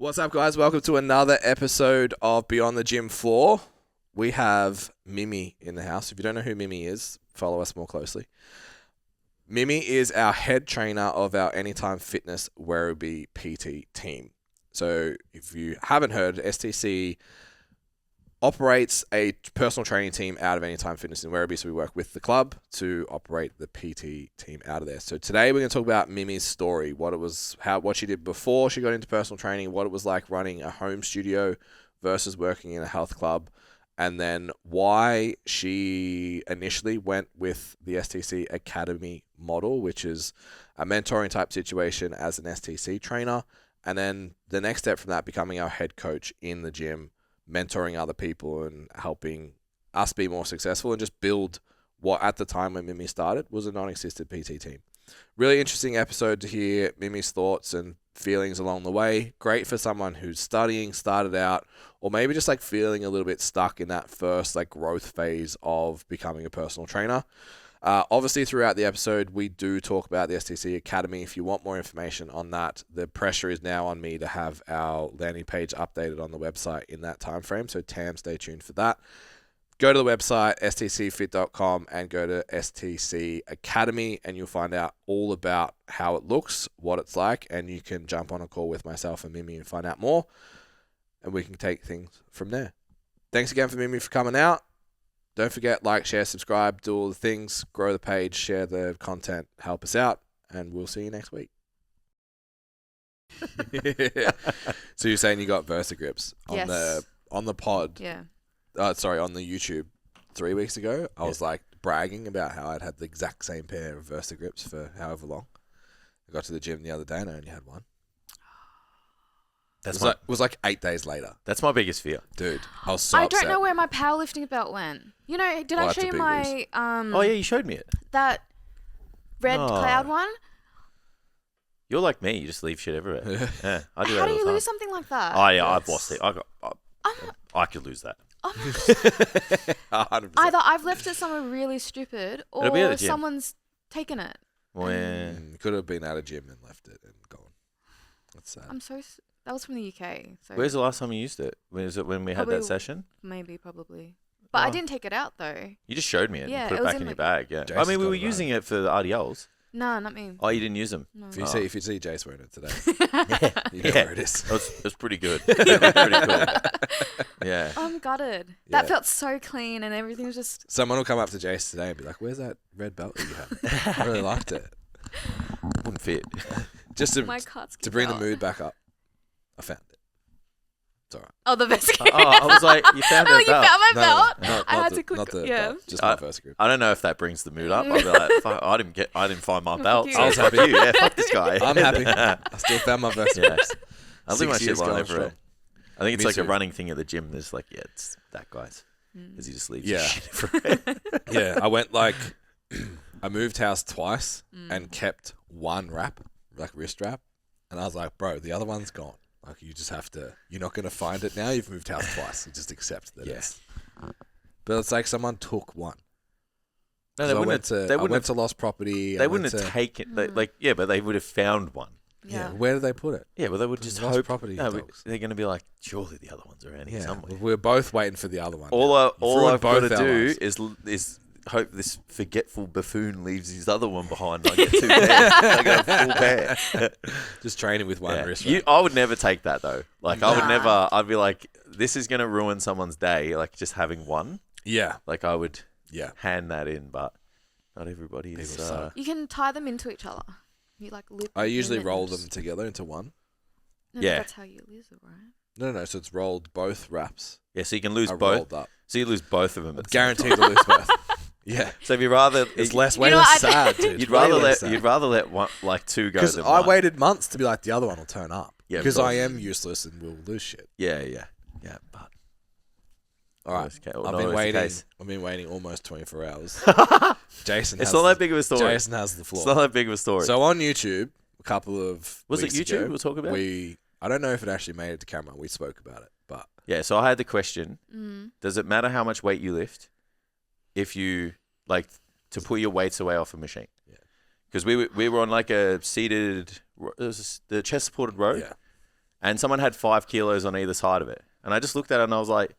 What's up, guys? Welcome to another episode of Beyond the Gym Floor. We have Mimi in the house. If you don't know who Mimi is, follow us more closely. Mimi is our head trainer of our Anytime Fitness Werribee PT team. So if you haven't heard, STC operates a personal training team out of Anytime Fitness in Werribee. So we work with the club to operate the PT team out of there. So today we're going to talk about Mimi's story, what she did before she got into personal training, what it was like running a home studio versus working in a health club, and then why she initially went with the STC Academy model, which is a mentoring type situation as an STC trainer. And then the next step from that, becoming our head coach in the gym, mentoring other people and helping us be more successful and just build what at the time when Mimi started was a non-existent PT team. Really interesting episode to hear Mimi's thoughts and feelings along the way. Great for someone who's studying, started out, or maybe just like feeling a little bit stuck in that first like growth phase of becoming a personal trainer. Obviously, throughout the episode, we do talk about the STC Academy. If you want more information on that, the pressure is now on me to have our landing page updated on the website in that time frame. So, Tam, stay tuned for that. Go to the website, stcfit.com, and go to STC Academy, and you'll find out all about how it looks, what it's like, and you can jump on a call with myself and Mimi and find out more, and we can take things from there. Thanks again for Mimi for coming out. Don't forget, like, share, subscribe, do all the things, grow the page, share the content, help us out, and we'll see you next week. So you're saying you got VersaGrips on the pod? Yeah. On the YouTube 3 weeks ago. I was like bragging about how I'd had the exact same pair of VersaGrips for however long. I got to the gym the other day and I only had one. It was like 8 days later. That's my biggest fear. Dude, I was so I upset. don't know where my powerlifting belt went. You know, did I show you my oh yeah, you showed me it. that red cloud one? You're like me. You just leave shit everywhere. Yeah, I do that How all do the you time. lose something like that? Oh yeah, I've lost it. I could lose that. Oh my God. 100%. Either I've left it somewhere really stupid, It'll be at or the gym. someone's taken it. Well, yeah. Could have been at a gym and left it and gone. That's sad. That was from the UK. So Where's the last time you used it? Was it when we had that session? Probably. But I didn't take it out though. You just showed me it. Yeah, and put it it was back in in your my- bag. Yeah. Jason's I mean, we got were it using it for the RDLs. No, not me. Oh, you didn't use them? No. If you see Jace wearing it today, you know where it is. It was pretty good. It was pretty cool. Yeah. I'm gutted. Yeah. That felt so clean and everything was just... Someone will come up to Jace today and be like, "Where's that red belt that you have? I really liked it." Wouldn't fit. Just My cards to bring the out. mood back up, I found it. It's all right. Oh, the vest. Oh, I was like, you found Oh, that you belt. found my belt? Not I had the, to click... not the yeah. belt, just my first group. I don't know if that brings the mood up. I'll be like, fuck, I didn't find my belt. you. So I was happy. You. Yeah, fuck this guy. I'm happy. I still found my first Yeah. group. I leave my 6 shit years lying going everywhere. strong. I think it's Me like too. a running thing at the gym. There's like, yeah, it's that guy's. Because he just leaves Yeah. his shit everywhere. Yeah, I went I moved house twice and kept one wrap, like wrist wrap. And I was like, bro, the other one's gone. Like, you just have to, you're not going to find it now. You've moved house twice. You just accept that. Yes. But it's like someone took one. No, So I went to Lost Property. They wouldn't have taken, but they would have found one. Yeah. Where did they put it? Yeah, but they would just Lost hope. Property No, dogs. they're going to be like, surely the other one's around here somewhere. We were both waiting for the other one. All I've got to both our do lives. is hope this forgetful buffoon leaves his other one behind. I get 2 pairs. I got a full pair. Just training with one Yeah. wrist wrap. I would never take that though. Like I would Nah. never. I'd be like, this is going to ruin someone's day. Like just having one. Yeah. Like I would Yeah. hand that in, but not everybody is. People suck. You can tie them into each other. You like loop I them usually in roll and them just- together into one. No, Yeah. That's how you lose it, right? No. So it's rolled both wraps. Yeah, so you can lose are both. rolled up. So you lose both of them. At the same Guaranteed to lose both. Yeah. So if you rather, It's way know less what, sad, dude. you'd Way rather less let sad. one, like two go Because than I one. waited months to be like, the other one will turn up. Yeah, Because of I course. am useless and will lose shit. Yeah. But All right. Always ca- I've not been always the waiting. case. I've been waiting almost 24 hours. Jason. It's has not the- that big of a story. Jason has the floor. It's not that big of a story. So on YouTube, a couple of Was it weeks YouTube ago, we'll talk about? I don't know if it actually made it to camera. We spoke about it, but Yeah, so I had the question, Mm. does it matter how much weight you lift if you, like, to put your weights away off a machine? Yeah. Because we were on, like, a seated, it was the chest-supported row, yeah, and someone had 5 kilos on either side of it. And I just looked at it and I was like,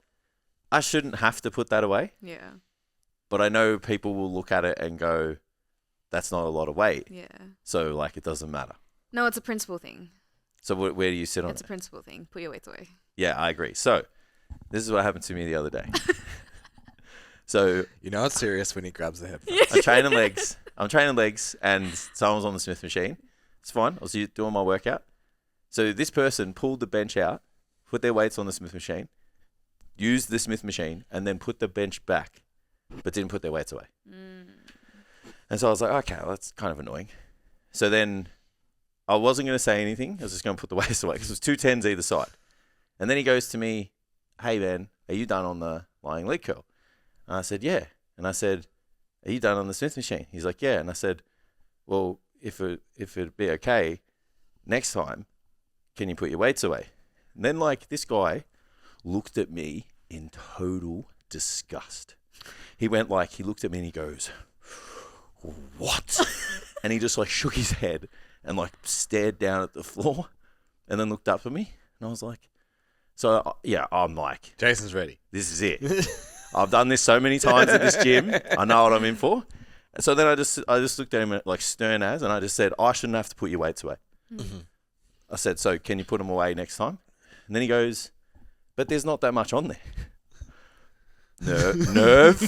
I shouldn't have to put that away. Yeah. But I know people will look at it and go, that's not a lot of weight. Yeah. So, like, it doesn't matter. No, it's a principle thing. So where do you sit on it? It's a principle thing. Put your weights away. Yeah, I agree. So this is what happened to me the other day. So You know it's serious when he grabs the head. I'm training legs and someone's on the Smith machine. It's fine. I was doing my workout. So this person pulled the bench out, put their weights on the Smith machine, used the Smith machine, and then put the bench back, but didn't put their weights away. And so I was like, okay, well, that's kind of annoying. So then I wasn't going to say anything. I was just going to put the weights away because it was 2 10s either side. And then he goes to me, hey, man, are you done on the lying leg curl? And I said, yeah. And I said, are you done on the Smith machine? He's like, yeah. And I said, well, if it'd be okay, next time, can you put your weights away? And then, like, this guy looked at me in total disgust. He looked at me and he goes, what? And he just, like, shook his head and, like, stared down at the floor and then looked up at me. And I was like, so, yeah, I'm like, Jason's ready. this is it. I've done this so many times at this gym. I know what I'm in for. And so then I just looked at him like stern as, and I just said, I shouldn't have to put your weights away. Mm-hmm. I said, so can you put them away next time? And then he goes, but there's not that much on there. Nerve.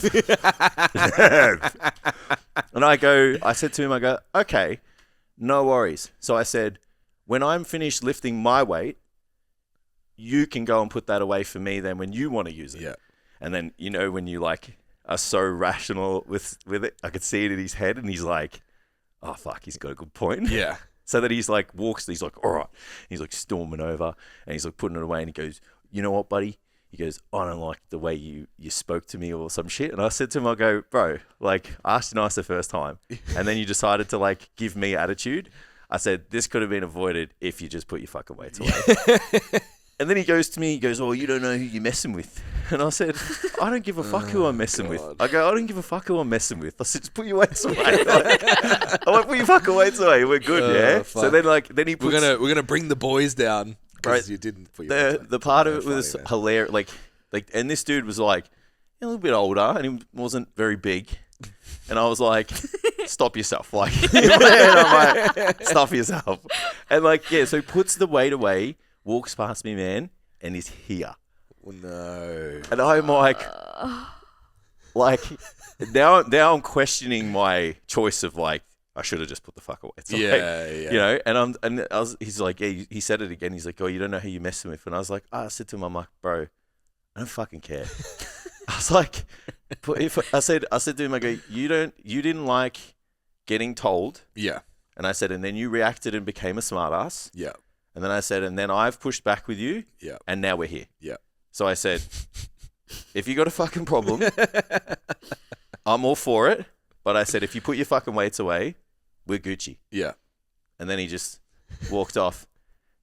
And I said to him, okay, no worries. So I said, when I'm finished lifting my weight, you can go and put that away for me then when you want to use it. Yeah. And then, you know, when you like are so rational with it, I could see it in his head and he's like, oh, fuck, he's got a good point. Yeah. So that he's like, he's like, all right. He's like storming over and he's like putting it away and he goes, you know what, buddy? He goes, I don't like the way you spoke to me or some shit. And I said to him, I go, bro, like, I asked you nice the first time and then you decided to like give me attitude. I said, this could have been avoided if you just put your fucking weights away. And then he goes to me, he goes, oh, you don't know who you're messing with. And I said, I don't give a fuck who I'm messing with. I go, I don't give a fuck who I'm messing with. I said, just put your weights away. I went, put your fucking weights away. We're good, yeah? Fuck. So then he puts... We're gonna bring the boys down because you didn't put your weights away. The part of it was hilarious. Like, and this dude was like a little bit older and he wasn't very big. And I was like, stop yourself. Like, and I'm like, stop yourself. And like, yeah, so he puts the weight away, walks past me, man, and he's here. Oh, no. And I'm like, now I'm questioning my choice of like, I should have just put the fuck away. It's Yeah. You know, he's like, yeah, he said it again. He's like, oh, you don't know who you're messing with. And I was like, I said to him, I'm like, bro, I don't fucking care. I was like, I said to him, I go, you didn't like getting told. Yeah. And I said, and then you reacted and became a smartass. Yeah. And then I said, and then I've pushed back with you. Yeah. And now we're here. Yeah. So I said, if you got a fucking problem, I'm all for it. But I said, if you put your fucking weights away, we're Gucci. Yeah. And then he just walked off.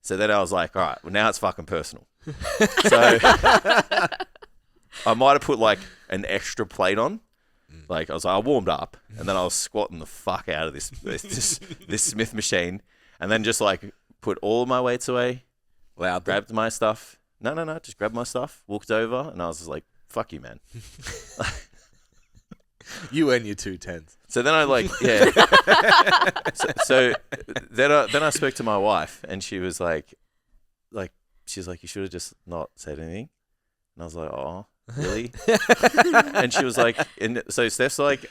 So then I was like, all right, well, now it's fucking personal. So I might have put like an extra plate on. Like I was like, I warmed up and then I was squatting the fuck out of this Smith machine and then just like put all of my weights away, grabbed my stuff. No, just grabbed my stuff, walked over and I was just like, fuck you, man. You and your 2 10s. So then I like, yeah. so then I spoke to my wife and she was like, she's like, you should have just not said anything. And I was like, oh, really? And she was like, and so Steph's like,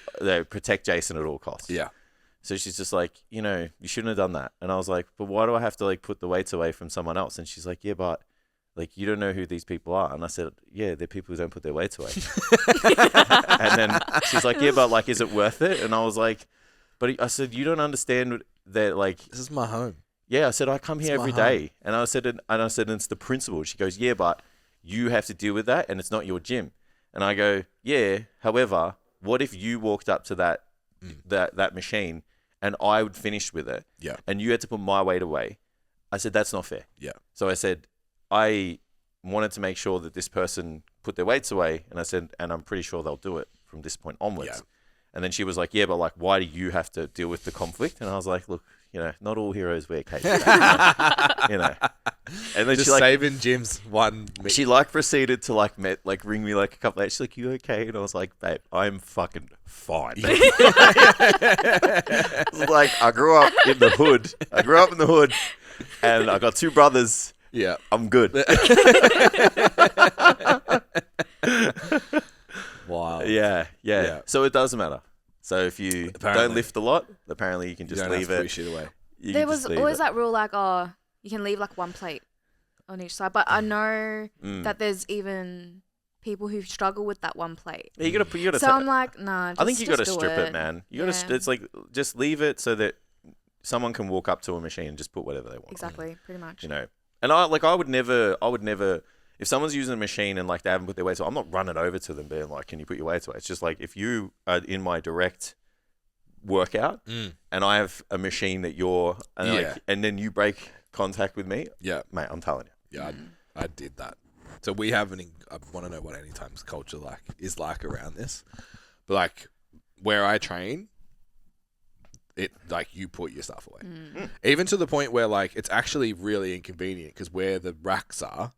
protect Jason at all costs. Yeah. So she's just like, you know, you shouldn't have done that. And I was like, but why do I have to like put the weights away from someone else? And she's like, yeah, but like, you don't know who these people are. And I said, yeah, they're people who don't put their weights away. And then she's like, yeah, but like, is it worth it? And I was like, but I said, you don't understand that like. This is my home. Yeah, I said, I come here every day. And I said, it's the principle. She goes, yeah, but you have to deal with that and it's not your gym. And I go, yeah, however, what if you walked up to that machine and I would finish with it? Yeah. And you had to put my weight away. I said, that's not fair. Yeah. So I said, I wanted to make sure that this person put their weights away. And I said, and I'm pretty sure they'll do it from this point onwards. Yeah. And then she was like, yeah, but like, why do you have to deal with the conflict? And I was like, look, you know, not all heroes wear capes. You know. And then Just she like saving Jim's one. she like proceeded to like ring me like a couple days. She's like, "You okay?" And I was like, "Babe, I'm fucking fine." It's like I grew up in the hood. And I got 2 brothers. Yeah. I'm good. Wow. Yeah. So it doesn't matter. So if you Apparently. don't lift a lot, apparently you can You just don't leave have to it. push it away. You There can was just leave always it. that rule like, oh, you can leave like 1 plate on each side. But I know that there's even people who struggle with that 1 plate. You gotta. So I'm like, nah. I think you gotta just do strip it, man. You gotta. Yeah. It's like just leave it so that someone can walk up to a machine and just put whatever they want. Exactly, pretty much. You know. And I would never. If someone's using a machine and like they haven't put their weights on, I'm not running over to them being like, "Can you put your weights away?" It's just like if you are in my direct workout and I have a machine that and then you break contact with me, Yeah. mate, I'm telling you. Yeah, I did that. So we have I want to know what Anytime's culture is like around this. But like where I train, it like you put your stuff away. Even to the point where like it's actually really inconvenient because where the racks are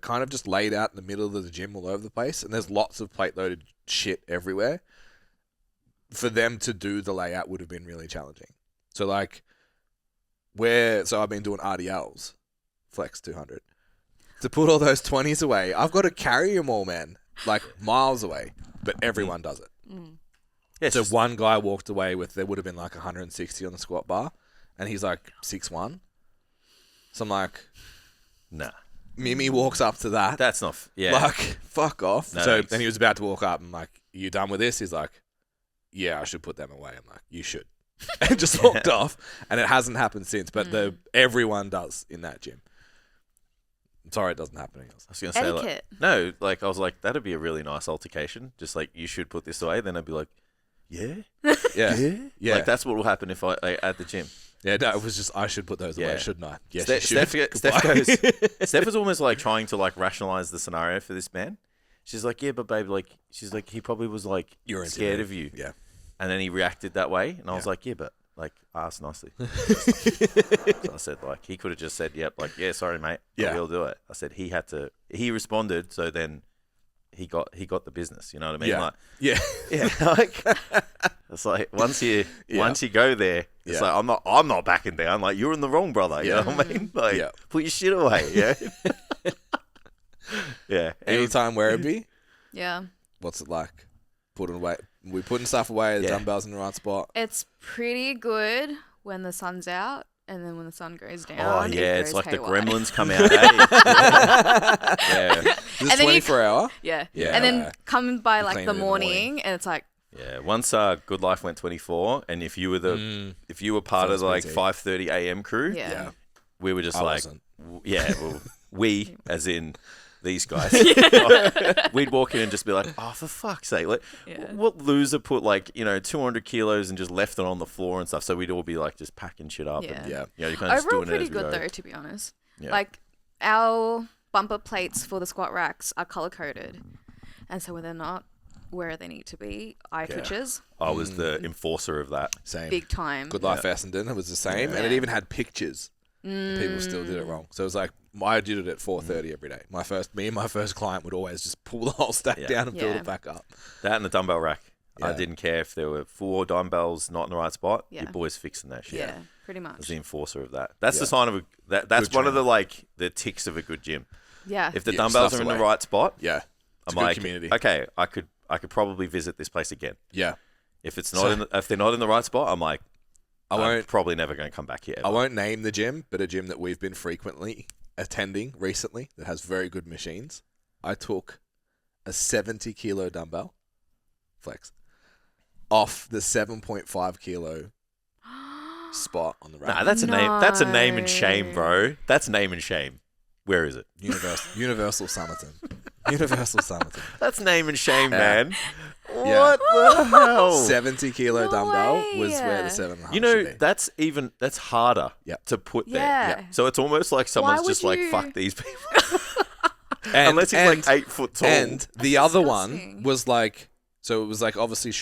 kind of just laid out in the middle of the gym all over the place, and there's lots of plate loaded shit everywhere. For them to do the layout would have been really challenging. So like so I've been doing RDLs, Flex 200. To put all those 20s away, I've got to carry them all, man, like miles away. But everyone does it. Yeah, So one guy walked away with, there would have been like 160 on the squat bar, and he's like 6'1". So I'm like, nah, Mimi walks up to that. that's not. Yeah, Like, fuck off. No, So thanks. then he was about to walk up. I'm like, you done with this? He's like, yeah, I should put them away. I'm like, you should. And just walked off. And it hasn't happened since, but everyone does in that gym. I'm sorry it doesn't happen else. I was gonna say like, Etiquette. no, like I was like that'd be a really nice altercation. Just like you should put this away. Then I'd be like, yeah. Yeah. Like that's what will happen if I at the gym. Yeah, no, it was just, I should put those away, Yeah. shouldn't I? Yes, Steph, you should. Steph Goodbye. goes. Steph was almost like trying to like rationalize the scenario for this man. She's like, yeah, but babe, like, she's like, he probably was like You're scared intimidated. of you, Yeah. and then he reacted that way, and I was Yeah. like, yeah, but like, ask nicely. So I said, like, he could have just said, yep, like, yeah, sorry, mate, Yeah. I will do it. I said he responded, so then he got the business. You know what I mean? Yeah. Like, Yeah. yeah, like it's like once you go there, it's Yeah. like I'm not backing down. Like you're in the wrong, brother. You Yeah. know what I mean? Like Yeah. put your shit away. Yeah. Yeah. Anytime where it be, Yeah. what's it like? Putting away, we putting stuff away, the Yeah. dumbbells in the right spot. It's pretty good when the sun's out, and then when the sun goes down. Oh yeah, it's goes like haywire. the gremlins come out. Eh? Yeah. Is And it then you- 24 hour? Yeah. Yeah. And then come by like clean the it in the morning. morning, and it's like, Yeah. Once Good Life went 24, and if you were part of the like Sounds 5:30 a.m. crew, yeah. Yeah. we were just I like, wasn't. well, we as in these guys, we'd walk in and just be like, oh, for fuck's sake, like, Yeah. what loser put like 200 kilos and just left it on the floor and stuff? So we'd all be like just packing shit up. Yeah. And, Yeah. you're kind of just Overall, doing pretty it as we good go. though, to be honest. Yeah. Like our bumper plates for the squat racks are color coded, and so when they're not where they need to be, eye twitches, I was the enforcer of that. Same. big time. Good Life Essendon, it was the same, and it Yeah. even had pictures. And people still did it wrong. So it was like, I did it at 4:30 every day. My first client would always just pull the whole stack Yeah. down and build Yeah. it back up. That and the dumbbell rack. I Yeah. didn't care if there were 4 dumbbells not in the right spot. Yeah. Your boy's fixing that shit. Yeah, pretty I was much. the enforcer of that. That's Yeah. the sign of that's Good one of trainer. the ticks of a good gym. Yeah. If the Yeah, dumbbells stuff's are in away. the right spot, Yeah. It's I'm a good like, community. okay, I could probably visit this place again. Yeah. If it's So- not if they're not in the right spot, I'm like, I I'm won't probably never going to come back here. I won't name the gym, but a gym that we've been frequently attending recently that has very good machines. I took a 70-kilo dumbbell, flex, off the 7.5 kilo spot on the rack. Nah, that's a name. That's a name and shame, No. bro. That's name and shame. Where is it? Universal Somerton. Universal Somerton. That's name and shame, Yeah. man. Yeah. What the hell? 70-kilo No dumbbell way. was where the 7.5 You know, should be. that's harder Yep. to put there. Yeah. Yeah. So it's almost like someone's would just like, you- fuck these people. And, Unless he's like 8 foot tall. And the other one disgusting. was like, so it was like obviously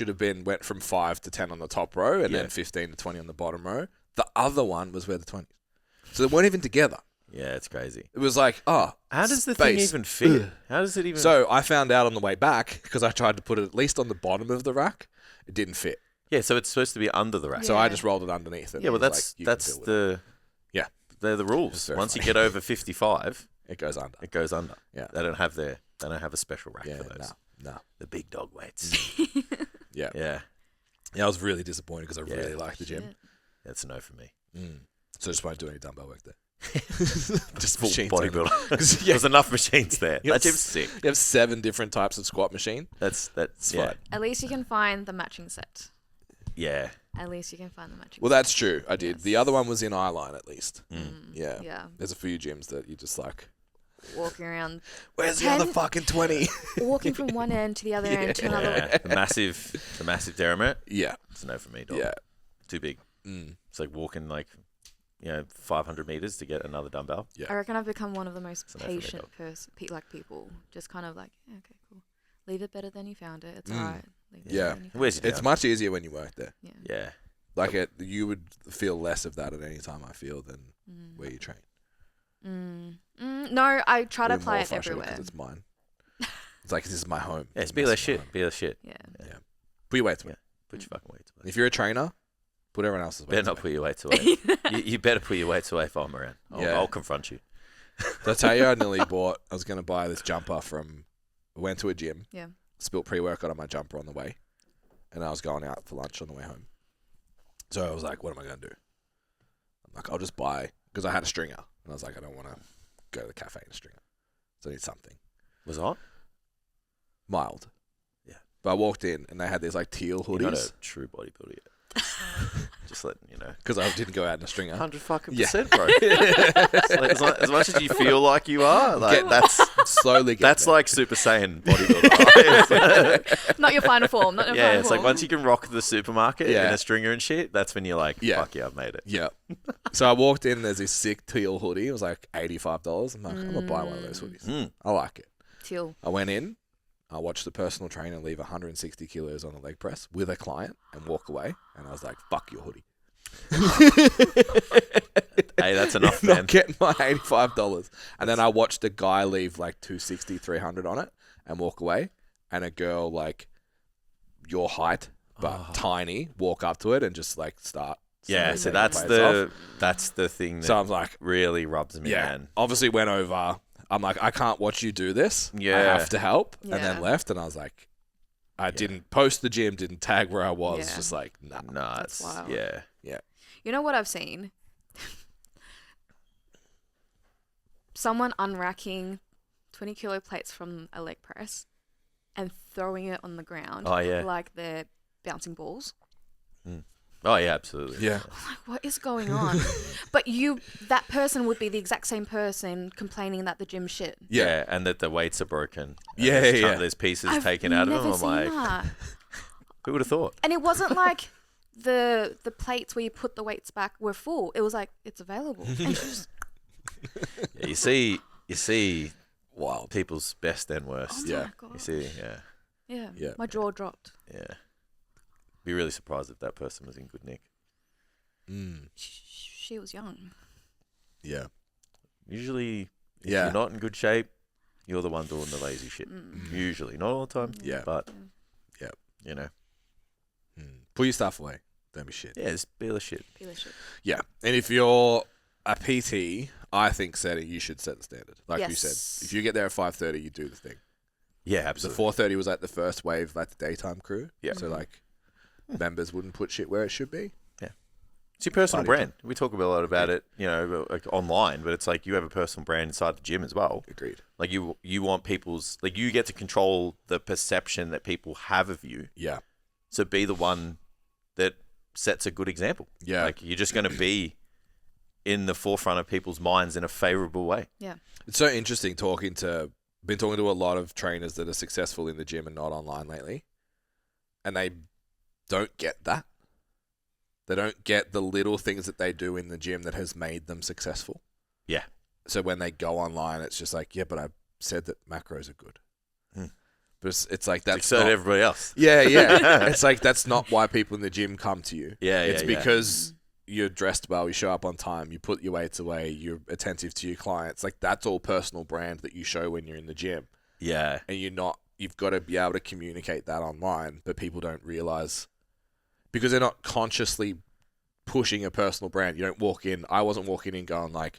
went from 5 to 10 on the top row and Yeah. then 15 to 20 on the bottom row. The other one was where the 20s. So they weren't even together. Yeah, it's crazy. It was like, oh, How does the thing space. even fit? How does it even? So I found out on the way back because I tried to put it at least on the bottom of the rack. It didn't fit. yeah, so it's supposed to be under the rack. So I Yeah. just rolled it underneath. And Yeah, well, it was that's like, you can that's deal with the Yeah. they're the It's rules. very Once funny. you get over 55, it goes under. it goes under. Yeah. They don't have a special rack Yeah, for those. no. The big dog weights. Yeah. yeah, I was really disappointed because I Yeah. really liked the gym. Shit. that's a no for me. So I just won't do any dumbbell work there. Just full machines bodybuilder. Yeah. There's enough machines there. You That have gym's sick. You have 7 different types of squat machine. That's fine. yeah. At least you can find the matching set. Yeah. At least you can find the matching Well, set. that's true. I did. Yes. The other one was in Eyeline at least. Mm. Yeah. Yeah. There's a few gyms that you just like, Walking around, where's the 10 other fucking 20? walking from one end to the other end to another. Yeah. The massive derrimer. Yeah. It's a no for me, dog. Yeah. Too big. Mm. It's like walking 500 meters to get another dumbbell. Yeah. I reckon I've become one of the most So no for me, patient dog. people. Just kind of like, yeah, okay, cool. Leave it better than you found it. It's Mm. alright. Leave it Yeah. better than you found Where's it. your It's Yeah. much easier when you work there. Yeah. Yeah. Like you would feel less of that at any time I feel than where you train. No, I try to Even apply more it frustrated everywhere. 'cause it's mine. It's like this is my home. Yeah, it's This be is less my shit. home. Be less shit. Yeah. Put your weights away. Put your fucking weights away. If you're a trainer, put everyone else's Better weights not away. put your weights away. you better put your weights away if I'm around. Yeah. I'll confront you. Did I tell you I nearly bought, I was going to buy this jumper went to a gym, Yeah. spilt pre-workout on my jumper on the way, and I was going out for lunch on the way home. So I was like, what am I going to do? I'm like, I'll just buy, because I had a stringer, and I was like, I don't want to go to the cafe in a stringer. So I need something Was it hot? mild. Yeah. But I walked in, and they had these like teal You're not hoodies, a true bodybuilder yet. Just letting you know. because I didn't go out in a stringer. 100% bro. It's like, as much as you feel like you are, like that's Slowly get that's there. like Super Saiyan bodybuilder. Not your final form. Not your Yeah, final it's form. like once you can rock the supermarket Yeah. in a stringer and shit, that's when you're like, Yeah. fuck yeah, I've made it. Yeah. So I walked in, there's this sick teal hoodie. It was like $85. I'm like, I'm going to buy one of those hoodies. Mm. I like it. Teal. I went in, I watched the personal trainer leave 160 kilos on a leg press with a client and walk away. And I was like, fuck your hoodie. Hey, that's enough, Not man. getting my $85. And then I watched a guy leave like 260, 300 on it and walk away. And a girl like your height, but tiny, walk up to it and just like start. Yeah, so taking that's plates that's the thing that So I'm like, really rubs me, yeah. man. Obviously went over. I'm like, I can't watch you do this. I Yeah. have to help. And then Yeah. left. And I was like, I didn't post the gym, didn't tag where I was. Yeah. Just like, nah. No, That's it's wild. yeah. You know what I've seen? Someone unracking 20 kilo plates from a leg press and throwing it on the ground Oh, yeah. like they're bouncing balls. Oh yeah, absolutely. Yeah. Like, what is going on? But that person would be the exact same person complaining that the gym's shit. Yeah, and that the weights are broken. And Yeah, there's yeah. There's pieces I've taken out of never them. I'm seen like, that. who would have thought? And it wasn't like the plates where you put the weights back were full. It was like, it's available. And she just, Yeah, you see Wild. people's best and oh worst. Yeah. my God. You see, Yeah. Yeah. My jaw dropped. yeah. Be really surprised if that person was in good nick. Mm. She was young. Yeah. Usually, if Yeah. you're not in good shape, you're the one doing the lazy shit. Usually, not all the time. Yeah. But Yeah. you know, Put your stuff away. Don't be shit. yeah, it's be shit. Peel of shit. Yeah. And if you're a PT, I think you should set the standard. Like you said. Yes. If you get there at 5:30, you do the thing. Yeah, The absolutely. 4:30 was like the first wave, like the daytime crew. Yeah. So like members wouldn't put shit where it should be. It's your personal Party brand. We talk a lot about it, you know, like online, but it's like you have a personal brand inside the gym as well. Agreed. Like you want people's, like you get to control the perception that people have of you. Yeah. So be the one that sets a good example. Yeah. Like you're just going to be in the forefront of people's minds in a favorable way. Yeah. It's so interesting been talking to a lot of trainers that are successful in the gym and not online lately. And they don't get that. They don't get the little things that they do in the gym that has made them successful. Yeah. So when they go online, it's just like, yeah, but I said that macros are good. But it's like that's So not, did everybody else. yeah. It's like that's not why people in the gym come to you. Yeah, It's yeah. because you're dressed well, you show up on time, you put your weights away, you're attentive to your clients. Like, that's all personal brand that you show when you're in the gym. Yeah. And you've got to be able to communicate that online, but people don't realize because they're not consciously pushing a personal brand. You don't walk in. I wasn't walking in going like,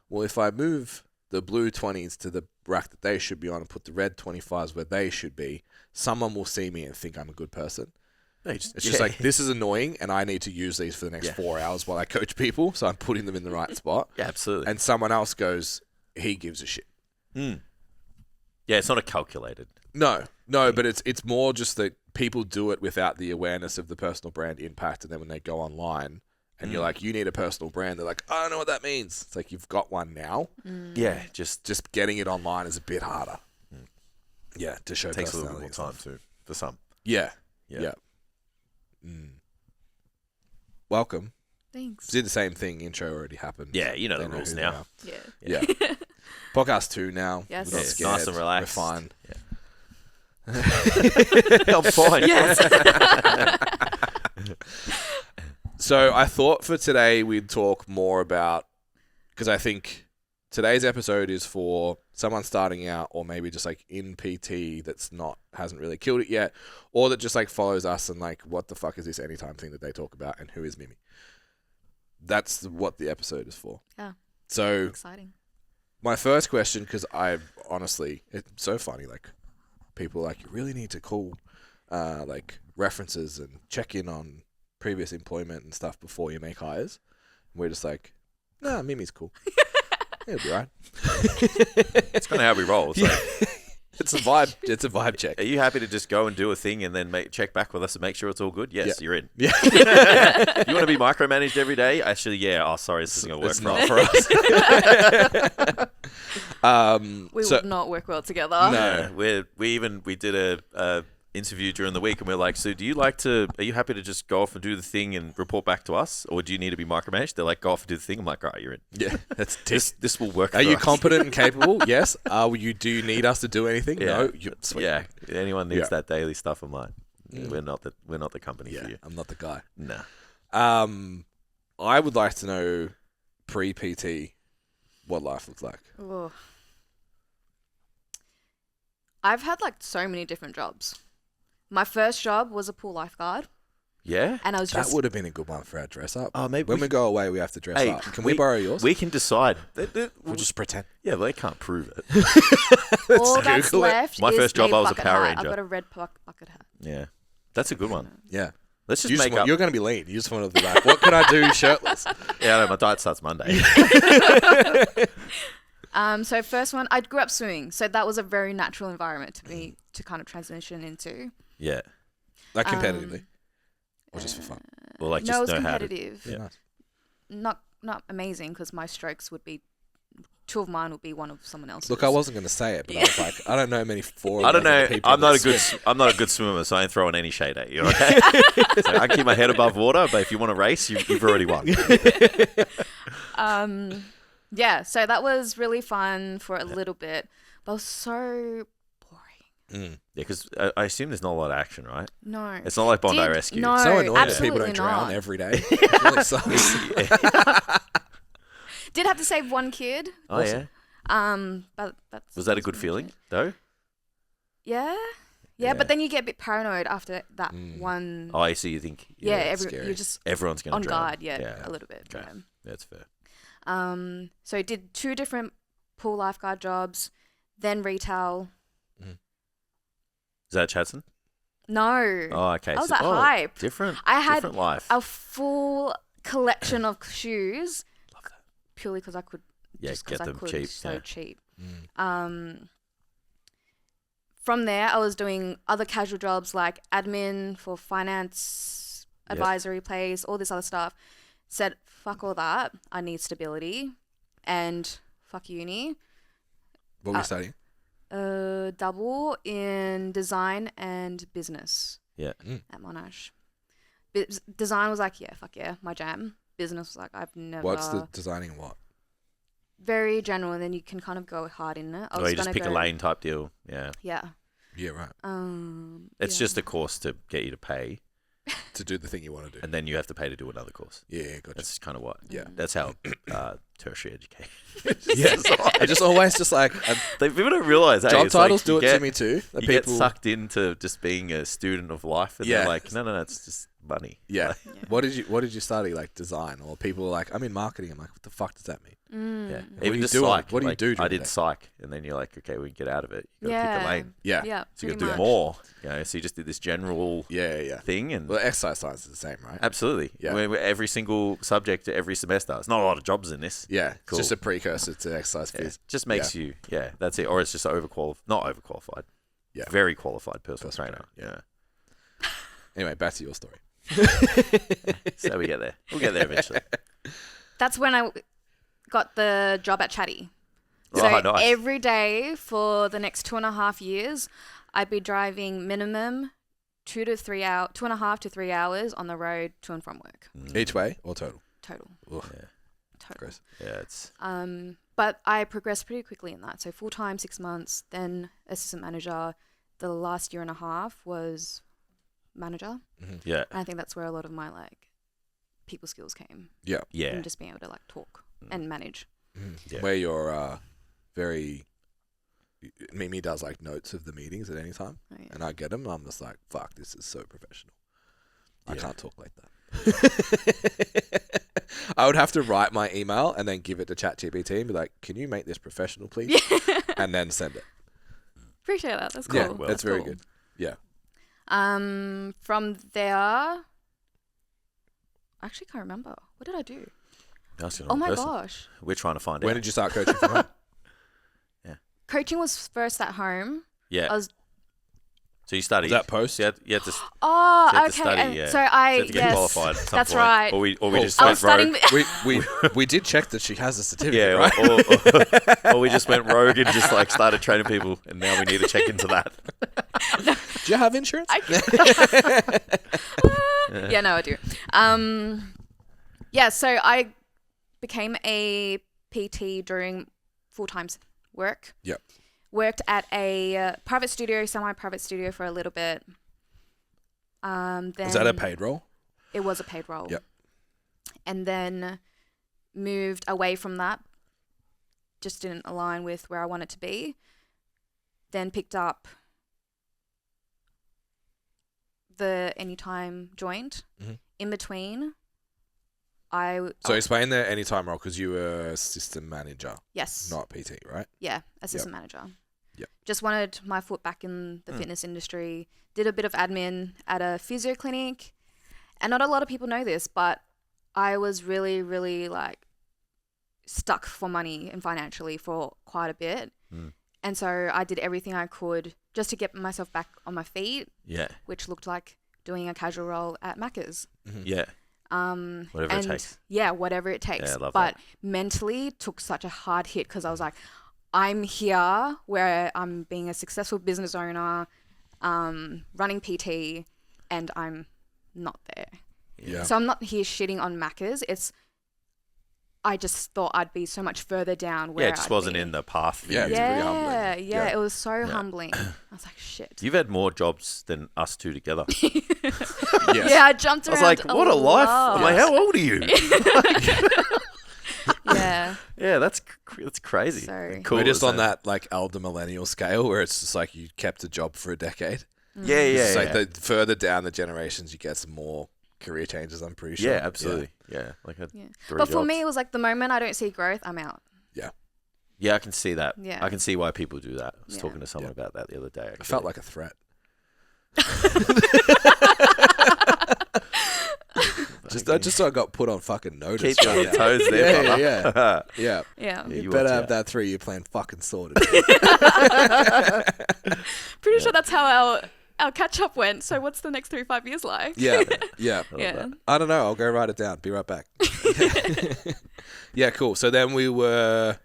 well, if I move the blue 20s to the rack that they should be on and put the red 25s where they should be, someone will see me and think I'm a good person. It's just like, this is annoying and I need to use these for the next 4 hours while I coach people. So I'm putting them in the right spot. Yeah, absolutely. And someone else goes, he gives a shit. Mm. Yeah, it's not a calculated. No, but it's more just that people do it without the awareness of the personal brand impact. And then when they go online and you're like, you need a personal brand, they're like, I don't know what that means. It's like, you've got one now. Yeah, just getting it online is a bit harder. Yeah, to show takes a little personality bit more time too for some. Yeah. Yeah. Welcome. Thanks. Did the same thing. Intro already happened. Yeah, you know They the rules who they now. are. Yeah. Yeah. Podcast 2 now. Yes. We're not Yeah, scared. nice and relaxed. We're fine. Yeah. I'm fine. Yes. So I thought for today we'd talk more about, because I think today's episode is for someone starting out or maybe just like in PT hasn't really killed it yet, or that just like follows us and like, what the fuck is this anytime thing that they talk about and who is Mimi? That's what the episode is for. Yeah. So Exciting. my first question, because honestly, it's so funny, like people are like, you really need to call like references and check in on previous employment and stuff before you make hires. And we're just like, nah, Mimi's cool. It'll be right. It's kind of how we roll. It's like, It's a vibe. It's a vibe check. are you happy to just go and do a thing and then check back with us and make sure it's all good? Yes, Yeah. you're in. Yeah. You want to be micromanaged every day? Actually, yeah. Oh, sorry, this isn't going to work It's for not us. for us. We So- would not work well together. No. We did a interview during the week and we're like, so are you happy to just go off and do the thing and report back to us, or do you need to be micromanaged? They're like, go off and do the thing. I'm like, all right, you're in. Yeah. That's This will work. Are for you us. competent and capable? Yes. Do you need us to do anything? Yeah. No. Sweet. Yeah. Anyone needs Yeah. that daily stuff, I'm like, we're not the company Yeah. for you. I'm not the guy. Nah. I would like to know pre-PT what life looks like. Ugh. I've had like so many different jobs. My first job was a pool lifeguard, Yeah. and I was That just would have been a good one for our dress up. Oh, maybe When we go away, we have to dress Hey, up. Can we borrow yours? We can decide. We'll just pretend. Yeah, but they can't prove it. all that's Google it. left. My is first job, I was a bucket Power hat. Ranger. I've got a red bucket hat. Yeah. That's a good one. Yeah. Let's just You make up. You're going to be lean. You just want to be like, what can I do shirtless? Yeah, I know, my diet starts Monday. So first one, I grew up swimming, so that was a very natural environment to me to kind of transition into. Yeah. Like competitively. Or just for fun. Well, like No, just it was know how to. competitive. Yeah. Nice. Not amazing because my strokes would be, 2 of mine would be one of someone else's. Look, I wasn't going to say it, but I was like, I don't know many four. I don't know. People I'm not that swim. I'm not a good swimmer, so I ain't throwing any shade at you. Okay. So I can keep my head above water, but if you want to race, you've already won. Yeah, so that was really fun for a little bit, but it was so boring. Yeah, because I assume there's not a lot of action, right? No. It's not like Bondi Did- Rescue. No, So annoying that absolutely people don't drown not. every day. It really sucks. Did have to save one kid. Oh yeah. But that's Was that a good pretty much feeling it. though? Yeah. Yeah. But then you get a bit paranoid after that one. Oh, I see. You think yeah, scary. you're just everyone's going on to drown. guard. Yeah, a little bit. Okay. Yeah. That's fair. So I did 2 different pool lifeguard jobs, then retail. Is that Chadson? No. Oh, okay. I was at Hype. Different. I had different life. a full collection of shoes Love that. purely because I could. Yeah, just 'cause get I them could, cheap. So Yeah. cheap. From there, I was doing other casual jobs like admin for finance, Yep. advisory place, all this other stuff. Said, fuck all that. I need stability. And fuck uni. What were you studying? Double in design and business Yeah. at Monash. Design was like, yeah, fuck yeah, my jam. Business was like, I've never. What's the designing what? Very general, and then you can kind of go hard in it. Or you just pick a lane type deal. Yeah. Yeah. Yeah, right. It's yeah. just a course to get you to pay. to do the thing you want to do. And then you have to pay to do another course. Yeah, gotcha. That's kind of what. Yeah. That's how tertiary education. Yeah, I just always just like People don't realize. Hey, job it's like titles you do it get- to me too. The You people, get sucked into just being a student of life, and Yeah. they're like, no, it's just money. yeah. Like, What did you study? Like design, or people are like, I'm in marketing. I'm like, what the fuck does that mean? yeah. What Even are you just doing? psych. What do you like, do during I the did day? psych, and then you're like, okay, we can get out of it. You gotta pick a lane. Yeah, Yeah. So you pretty gotta do much. more. So you just did this general yeah. thing, and Well, exercise science is the same, right? absolutely. Yeah. Every single subject every semester. It's not a lot of jobs in this. Yeah, Cool. it's just a precursor to exercise Yeah. phys. Just makes you. Yeah, that's it. Or it's just not overqualified. Yeah. Very qualified personal Personal trainer. trainer, Yeah. Anyway, back to your story. So we get there. We'll get there eventually. That's when I got the job at Chatty. So Oh, nice. every day for the next 2.5 years, I'd be driving minimum 2.5 to 3 hours on the road to and from work. Each way or total? Total. Ugh, Yeah. Total. gross. Yeah, it's But I progressed pretty quickly in that. So full time, 6 months, then assistant manager. The last year and a half was manager. yeah, And I think that's where a lot of my people skills came. Yeah. yeah. And just being able to talk and manage. Yeah. Where you're very. Mimi does like notes of the meetings at any time, Oh, yeah. and I get them, and I'm just like, "Fuck, this is so professional. I Yeah. can't talk like that." I would have to write my email and then give it to ChatGPT and be like, "Can you make this professional, please?" And then send it. Appreciate that. That's cool. Yeah, well, that's very cool. good. Yeah. From there, I actually can't remember. What did I do? That's the Oh wrong my person. gosh. We're trying to find When out. did you start coaching from home? Coaching was first at home. Yeah. I was. So you studied. Was that post? You had to, Oh, you had okay. to study, and yeah. So I you had to get yes, qualified at some that's point. right. Or we Oh, just I went was studying. rogue. we did check that she has a certificate, Yeah, right? or we just went rogue and just started training people, and now we need to check into that. Do you have insurance? Yeah, no, I do. Yeah, so I became a PT during full-time work. Yep. Worked at a private studio, semi-private studio for a little bit. Then Was that a paid role? It was a paid role. Yep. And then moved away from that. Just didn't align with where I wanted to be. Then picked up the Anytime joint. Mhm. In between, So explain the anytime role because you were assistant manager, yes, not PT, right? yeah, assistant manager. Yep. Just wanted my foot back in the fitness industry. Did a bit of admin at a physio clinic, and not a lot of people know this, but I was really, really stuck for money and financially for quite a bit. And so I did everything I could just to get myself back on my feet, Yeah, which looked like doing a casual role at Macca's. yeah. Whatever it takes. Yeah, whatever it takes. Yeah, I love but that. mentally took such a hard hit because I was like, I'm here where I'm being a successful business owner, running PT, and I'm not there. Yeah. So I'm not here shitting on Macca's. I just thought I'd be so much further down where Yeah, it just I'd wasn't be. in the path. for Yeah, you. it's pretty humbling. Yeah, Yeah. it was so humbling. I was like, shit. You've had more jobs than us two together. Yes. Yeah, I jumped I around. was like, what a life. I'm like, how old are you? Yeah. Yeah, that's crazy. So- Cool. We're just on isn't it? that elder millennial scale where it's just like you kept a job for a decade. Yeah, It's yeah, like yeah. the further down the generations, you get some more career changes. I'm pretty sure. Yeah, absolutely. Yeah, like Yeah. 3 But for jobs. me, it was like the moment I don't see growth, I'm out. Yeah, I can see that. Yeah. I can see why people do that. I was Yeah. talking to someone about that the other day. I felt like a threat. I just got put on fucking notice. keep you on right your now. toes there, Yeah, brother. Yeah. Yeah. Yeah, You you better watch have out. that 3-year plan fucking sorted. Pretty sure that's how our catch up went. So what's the next 3-5 years like? Yeah. Yeah. Yeah. I don't know. I'll go write it down. Be right back. Yeah, cool. So then we were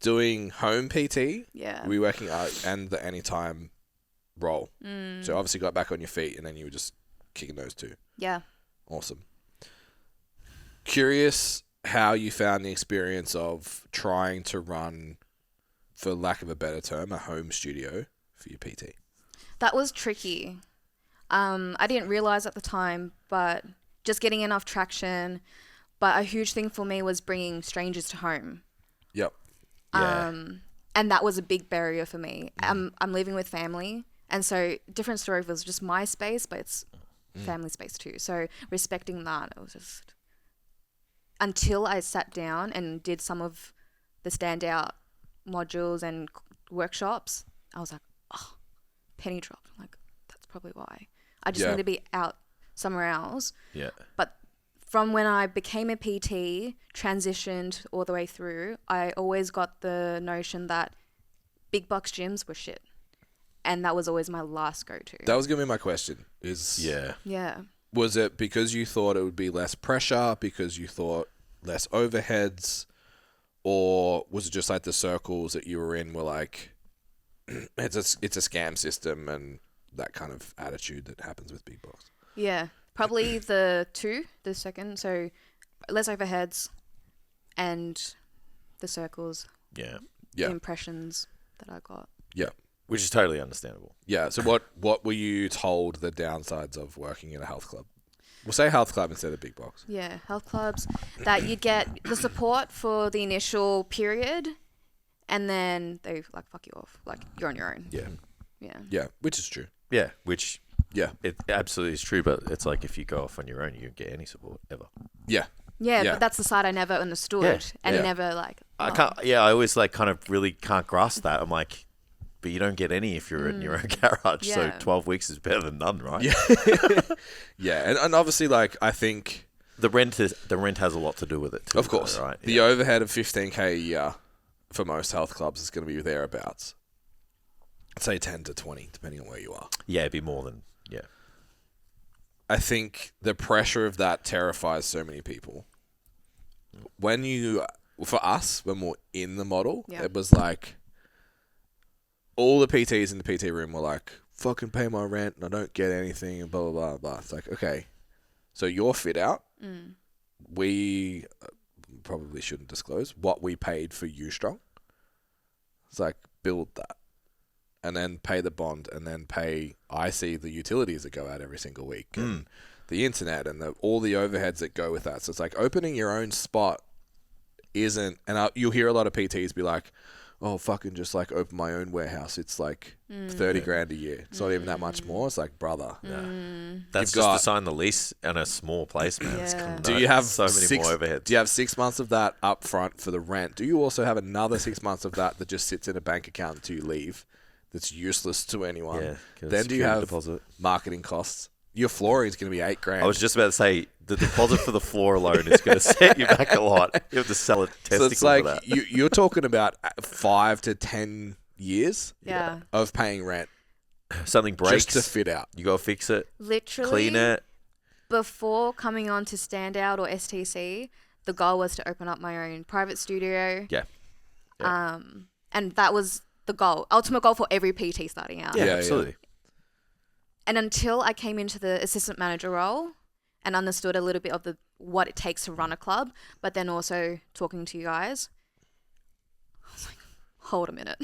doing home PT. Yeah. We were working out and the anytime role. So obviously got back on your feet and then you were just kicking those two. Yeah. Awesome. Curious how you found the experience of trying to run, for lack of a better term, a home studio for your PT. That was tricky. I didn't realize at the time, but just getting enough traction. But a huge thing for me was bringing strangers to home. Yep. Yeah. And that was a big barrier for me. I'm living with family, and so different story was just my space, but it's family space too. So respecting that, it was just until I sat down and did some of the standout modules and workshops, I was like, oh, penny dropped. I'm like, that's probably why. I just need to be out somewhere else. Yeah. But from when I became a PT, transitioned all the way through, I always got the notion that big box gyms were shit. And that was always my last go-to. That was going to be my question. Yeah. Was it because you thought it would be less pressure, because you thought less overheads, or was it just like the circles that you were in were like, it's a scam system and that kind of attitude that happens with big box? Yeah. Probably the second. So less overheads and the circles. Yeah. The impressions that I got. Yeah. Which is totally understandable. Yeah. So what were you told the downsides of working in a health club? We'll say health club instead of big box. Yeah, health clubs, that you get the support for the initial period, and then they like fuck you off. Like you're on your own. Yeah. Yeah. Yeah. Which is true. Yeah. Which Yeah. it absolutely is true, but it's like if you go off on your own, you don't get any support ever. Yeah. Yeah, Yeah. but that's the side I never understood and never like. I can't. Yeah, I always like kind of really can't grasp that. I'm like, but you don't get any if you're in your own garage. So Yeah. 12 weeks is better than none, right? Yeah. Yeah. And obviously, like, I think, The rent has a lot to do with it too. of course, though, right? the overhead of $15K a year for most health clubs is going to be thereabouts. I'd say 10 to 20, depending on where you are. Yeah, it'd be more than I think the pressure of that terrifies so many people. For us, when we're in the model, it was like all the PTs in the PT room were like, fucking pay my rent and I don't get anything and blah, blah, blah, blah. It's like, okay, so your fit out, we probably shouldn't disclose what we paid for U-Strong. It's like, build that. And then pay the bond, and then pay the utilities that go out every single week, and the internet, and all the overheads that go with that. So it's like opening your own spot isn't, and you'll hear a lot of PTs be like, oh, fucking just like open my own warehouse. It's like 30 grand a year. It's not even that much more. It's like, brother. That's just to sign the lease in a small place, man. Yeah. Do you have so many more overheads? Do you have 6 months of that up front for the rent? Do you also have another 6 months of that just sits in a bank account until you leave? That's useless to anyone. Yeah, then do you have deposit. Marketing costs? Your flooring is going to be $8,000. I was just about to say the deposit for the floor alone is going to set you back a lot. You have to sell a testicle so it's like for that. you're talking about 5 to 10 years of paying rent Something breaks, just to fit out. you got to fix it, Literally, clean it. before coming on to Standout or STC, the goal was to open up my own private studio. Yeah. And that was the goal, ultimate goal for every PT starting out. Yeah, Yeah, absolutely. And until I came into the assistant manager role and understood a little bit of what it takes to run a club, but then also talking to you guys, I was like, hold a minute.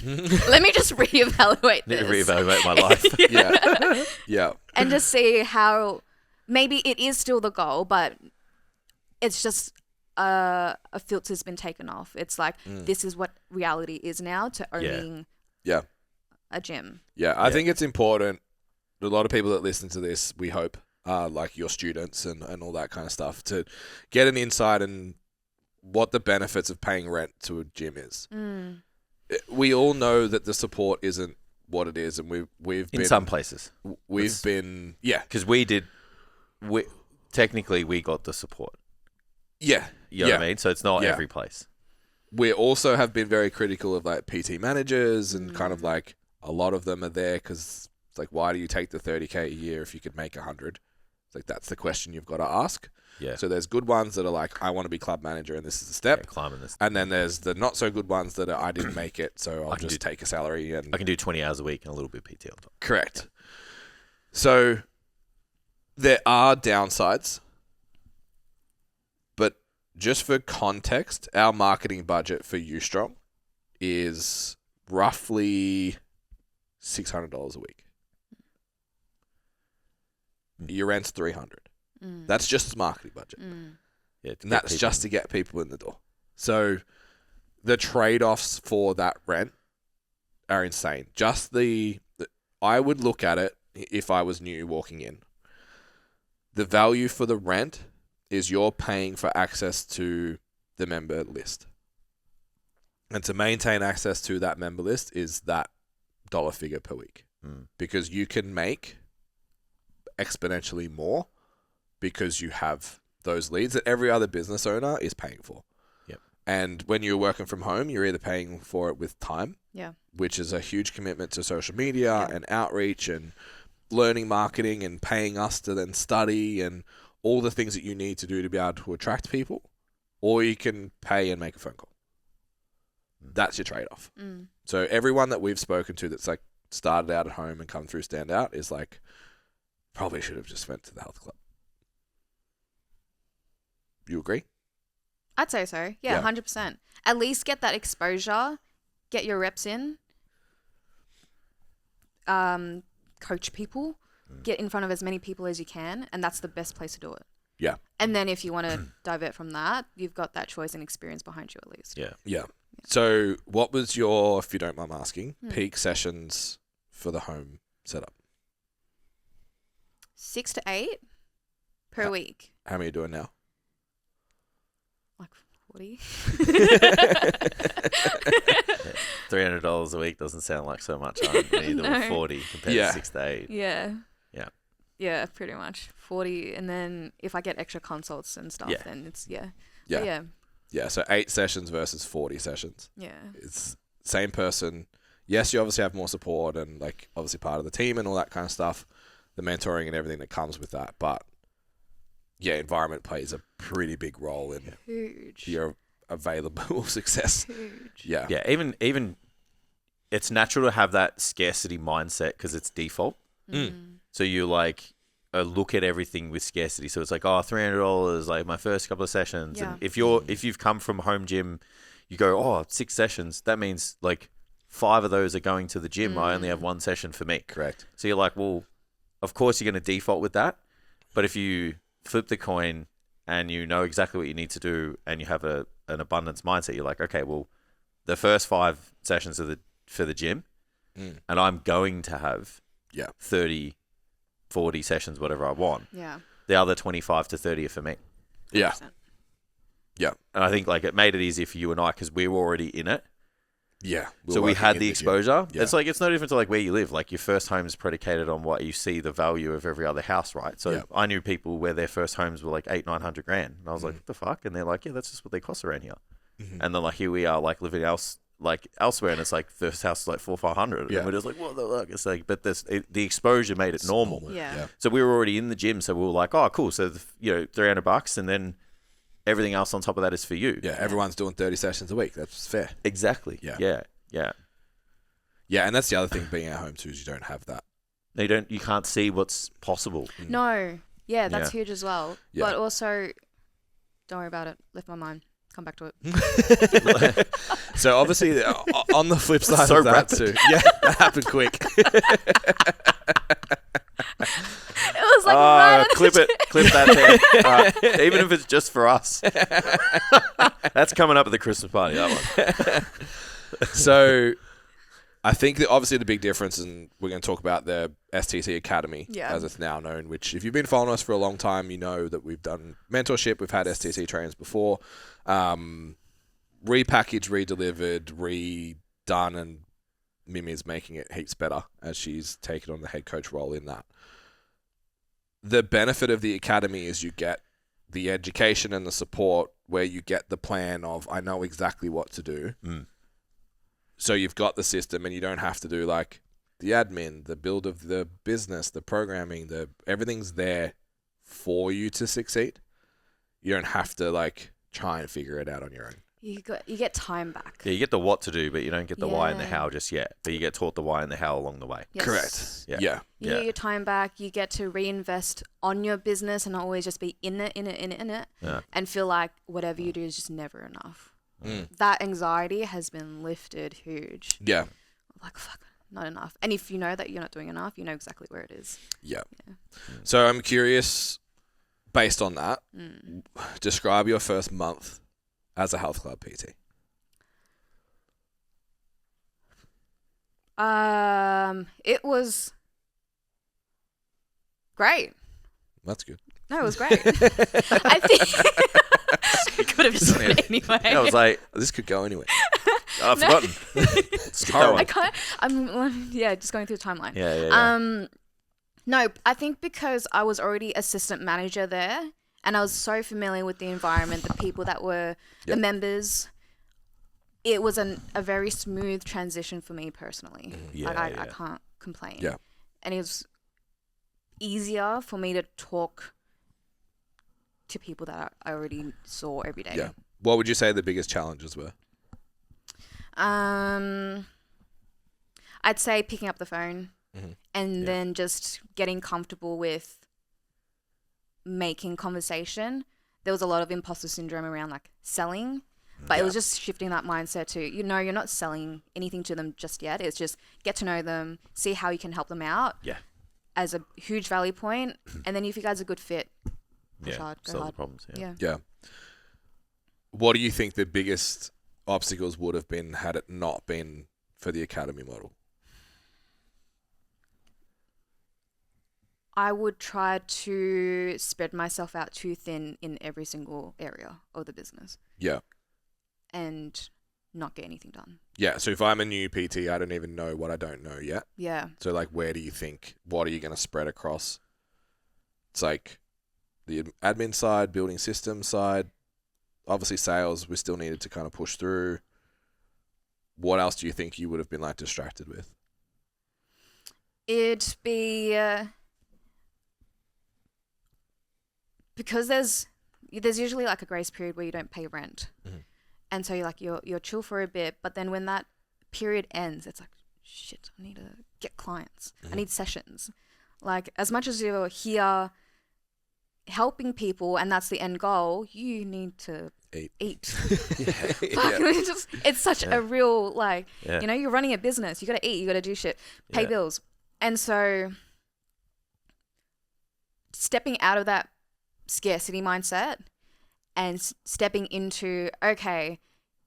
Let me just reevaluate Need this. to reevaluate my life. Yeah. Yeah. And just see how maybe it is still the goal, but it's just a filter's been taken off. It's like, this is what reality is now to owning Yeah. a gym. Yeah. I think it's important. A lot of people that listen to this, we hope, like your students and all that kind of stuff, to get an insight in what the benefits of paying rent to a gym is. We all know that the support isn't what it is, and we've been In some places. Because Technically, we got the support. yeah, You know what I mean? So it's not every place. We also have been very critical of like PT managers and kind of like a lot of them are there because it's like, why do you take the 30K a year if you could make 100? It's like, that's the question you've got to ask. Yeah. So there's good ones that are like, I want to be club manager and this is a step. Yeah, climbing this. And then there's the not so good ones that are, I didn't make it, so I'll can just take a salary. And I can do 20 hours a week and a little bit of PT on top. Correct. So there are downsides, but just for context, our marketing budget for U-Strong is roughly $600 a week. Your rent's 300. That's just his marketing budget. Yeah, And that's just to get people in the door. So the trade-offs for that rent are insane. Just I would look at it if I was new walking in. The value for the rent is you're paying for access to the member list. And to maintain access to that member list is that dollar figure per week. Because you can make exponentially more because you have those leads that every other business owner is paying for. Yep. And when you're working from home, you're either paying for it with time, which is a huge commitment to social media and outreach and learning marketing and paying us to then study and all the things that you need to do to be able to attract people, or you can pay and make a phone call. That's your trade-off. So everyone that we've spoken to that's like started out at home and come through Standout is like, probably should have just went to the health club. You agree? I'd say so. Yeah, 100%. At least get that exposure, get your reps in, coach people, get in front of as many people as you can, and that's the best place to do it. Yeah. And then if you want to divert from that, you've got that choice and experience behind you at least. Yeah. So what was your, if you don't mind asking, peak sessions for the home setup? 6 to 8 per week. How many are you doing now? Like 40. $300 a week doesn't sound like so much when you're doing 40 compared to 6 to 8. Yeah, pretty much 40, and then if I get extra consults and stuff, then it's Yeah, so 8 sessions versus 40 sessions. Yeah. It's same person. Yes, you obviously have more support and like obviously part of the team and all that kind of stuff, the mentoring and everything that comes with that. But yeah, environment plays a pretty big role in your available success. Huge. Yeah. Yeah, even it's natural to have that scarcity mindset because it's default. So you like look at everything with scarcity. So it's like, oh, $300, like my first couple of sessions. Yeah. And if you've come from home gym, you go, oh, 6 sessions. That means like 5 of those are going to the gym. I only have 1 session for me. Correct. So you're like, well, of course you're going to default with that. But if you flip the coin and you know exactly what you need to do and you have an abundance mindset, you're like, okay, well, the first 5 sessions are for the gym and I'm going to have 30, 40 sessions, whatever I want. Yeah. The other 25 to 30 are for me. 100%. Yeah. And I think like it made it easier for you and I because we were already in it. Yeah. So we had the exposure. Yeah. It's like, it's no different to like where you live. Like your first home is predicated on what you see the value of every other house, right? So I knew people where their first homes were like $800,000-$900,000. And I was like, what the fuck? And they're like, yeah, that's just what they cost around here. And then like, here we are like living elsewhere and it's like first house is like $400-$500. And we're just like, what the fuck? It's like, but the exposure made it normal. Yeah. So we were already in the gym. So we were like, oh, cool. So, $300 and then everything else on top of that is for you. Yeah. Everyone's doing 30 sessions a week. That's fair. Exactly. Yeah. Yeah, and that's the other thing being at home too is you don't have that. You can't see what's possible. No. Yeah, that's huge as well. Yeah. But also, don't worry about it. Left my mind. Come back to it. So obviously, on the flip side So of that rapid. too, that happened quick. It was like right at the clip that there. Even if it's just for us. That's coming up at the Christmas party, that one. So I think that obviously the big difference, and we're going to talk about the STC Academy, as it's now known, which if you've been following us for a long time, you know that we've done mentorship, we've had STC trainers before, repackaged, redelivered, redone, and Mimi's making it heaps better as she's taken on the head coach role in that. The benefit of the Academy is you get the education and the support where you get the plan of, I know exactly what to do. So you've got the system and you don't have to do like the admin, the build of the business, the programming, everything's there for you to succeed. You don't have to like try and figure it out on your own. You get time back. Yeah, you get the what to do, but you don't get the why and the how just yet. But you get taught the why and the how along the way. Yes. Correct. Yeah. You get your time back. You get to reinvest on your business and not always just be in it, and feel like whatever you do is just never enough. That anxiety has been lifted huge. Yeah. Like, fuck, not enough. And if you know that you're not doing enough, you know exactly where it is. Yeah. Yeah. So I'm curious, based on that, describe your first month as a health club PT. It was great. That's good. No, it was great. I think I could have just said it anyway. I was like, This could go anywhere. I've forgotten. Skip that one. I can't. I'm just going through the timeline. Yeah. No, I think because I was already assistant manager there, and I was so familiar with the environment, the people that were the members. It was a very smooth transition for me personally. I can't complain. Yeah. And it was easier for me to talk to people that I already saw every day. Yeah. What would you say the biggest challenges were? I'd say picking up the phone and then just getting comfortable with making conversation. There was a lot of imposter syndrome around like selling, but it was just shifting that mindset to, you're not selling anything to them just yet. It's just get to know them, see how you can help them out. Yeah. As a huge value point, and then if you guys are a good fit, push hard, go solve hard. the problems. Yeah. What do you think the biggest obstacles would have been had it not been for the academy model? I would try to spread myself out too thin in every single area of the business. Yeah. And not get anything done. Yeah. So if I'm a new PT, I don't even know what I don't know yet. Yeah. So like, where do you think, what are you going to spread across? It's like the admin side, building system side, obviously sales, we still needed to kind of push through. What else do you think you would have been like distracted with? It'd be because there's usually like a grace period where you don't pay rent. And so you're chill for a bit, but then when that period ends, it's like, shit, I need to get clients. I need sessions. Like, as much as you're here helping people and that's the end goal, you need to eat. It's such a real, like, you're running a business. You got to eat. You got to do shit. Pay bills. And so stepping out of that scarcity mindset and stepping into, okay,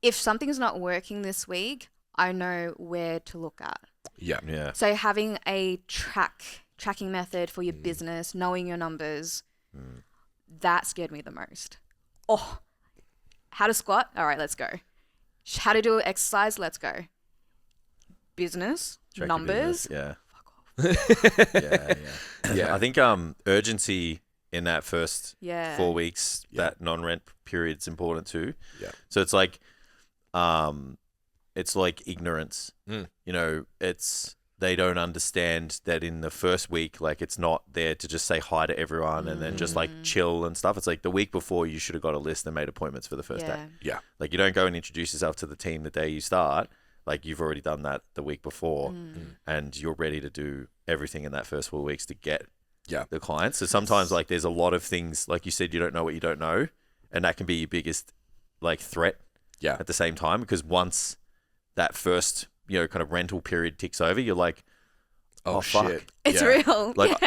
if something's not working this week, I know where to look at. Yeah. So having a tracking method for your business, knowing your numbers, that scared me the most. Oh, how to squat? All right, let's go. How to do exercise? Let's go. Business, Track your numbers. business, Fuck off. Yeah. I think urgency in that first 4 weeks, that non-rent period's important too. Yeah. So it's like ignorance. They don't understand that in the first week, like, it's not there to just say hi to everyone and then just like chill and stuff. It's like the week before you should have got a list and made appointments for the first day. Yeah. Like, you don't go and introduce yourself to the team the day you start. Like, you've already done that the week before and you're ready to do everything in that first 4 weeks to get the clients. So sometimes, like, there's a lot of things, like you said, you don't know what you don't know, and that can be your biggest, like, threat at the same time, because once that first, kind of rental period ticks over, you're like, oh fuck. Shit. It's real. Like,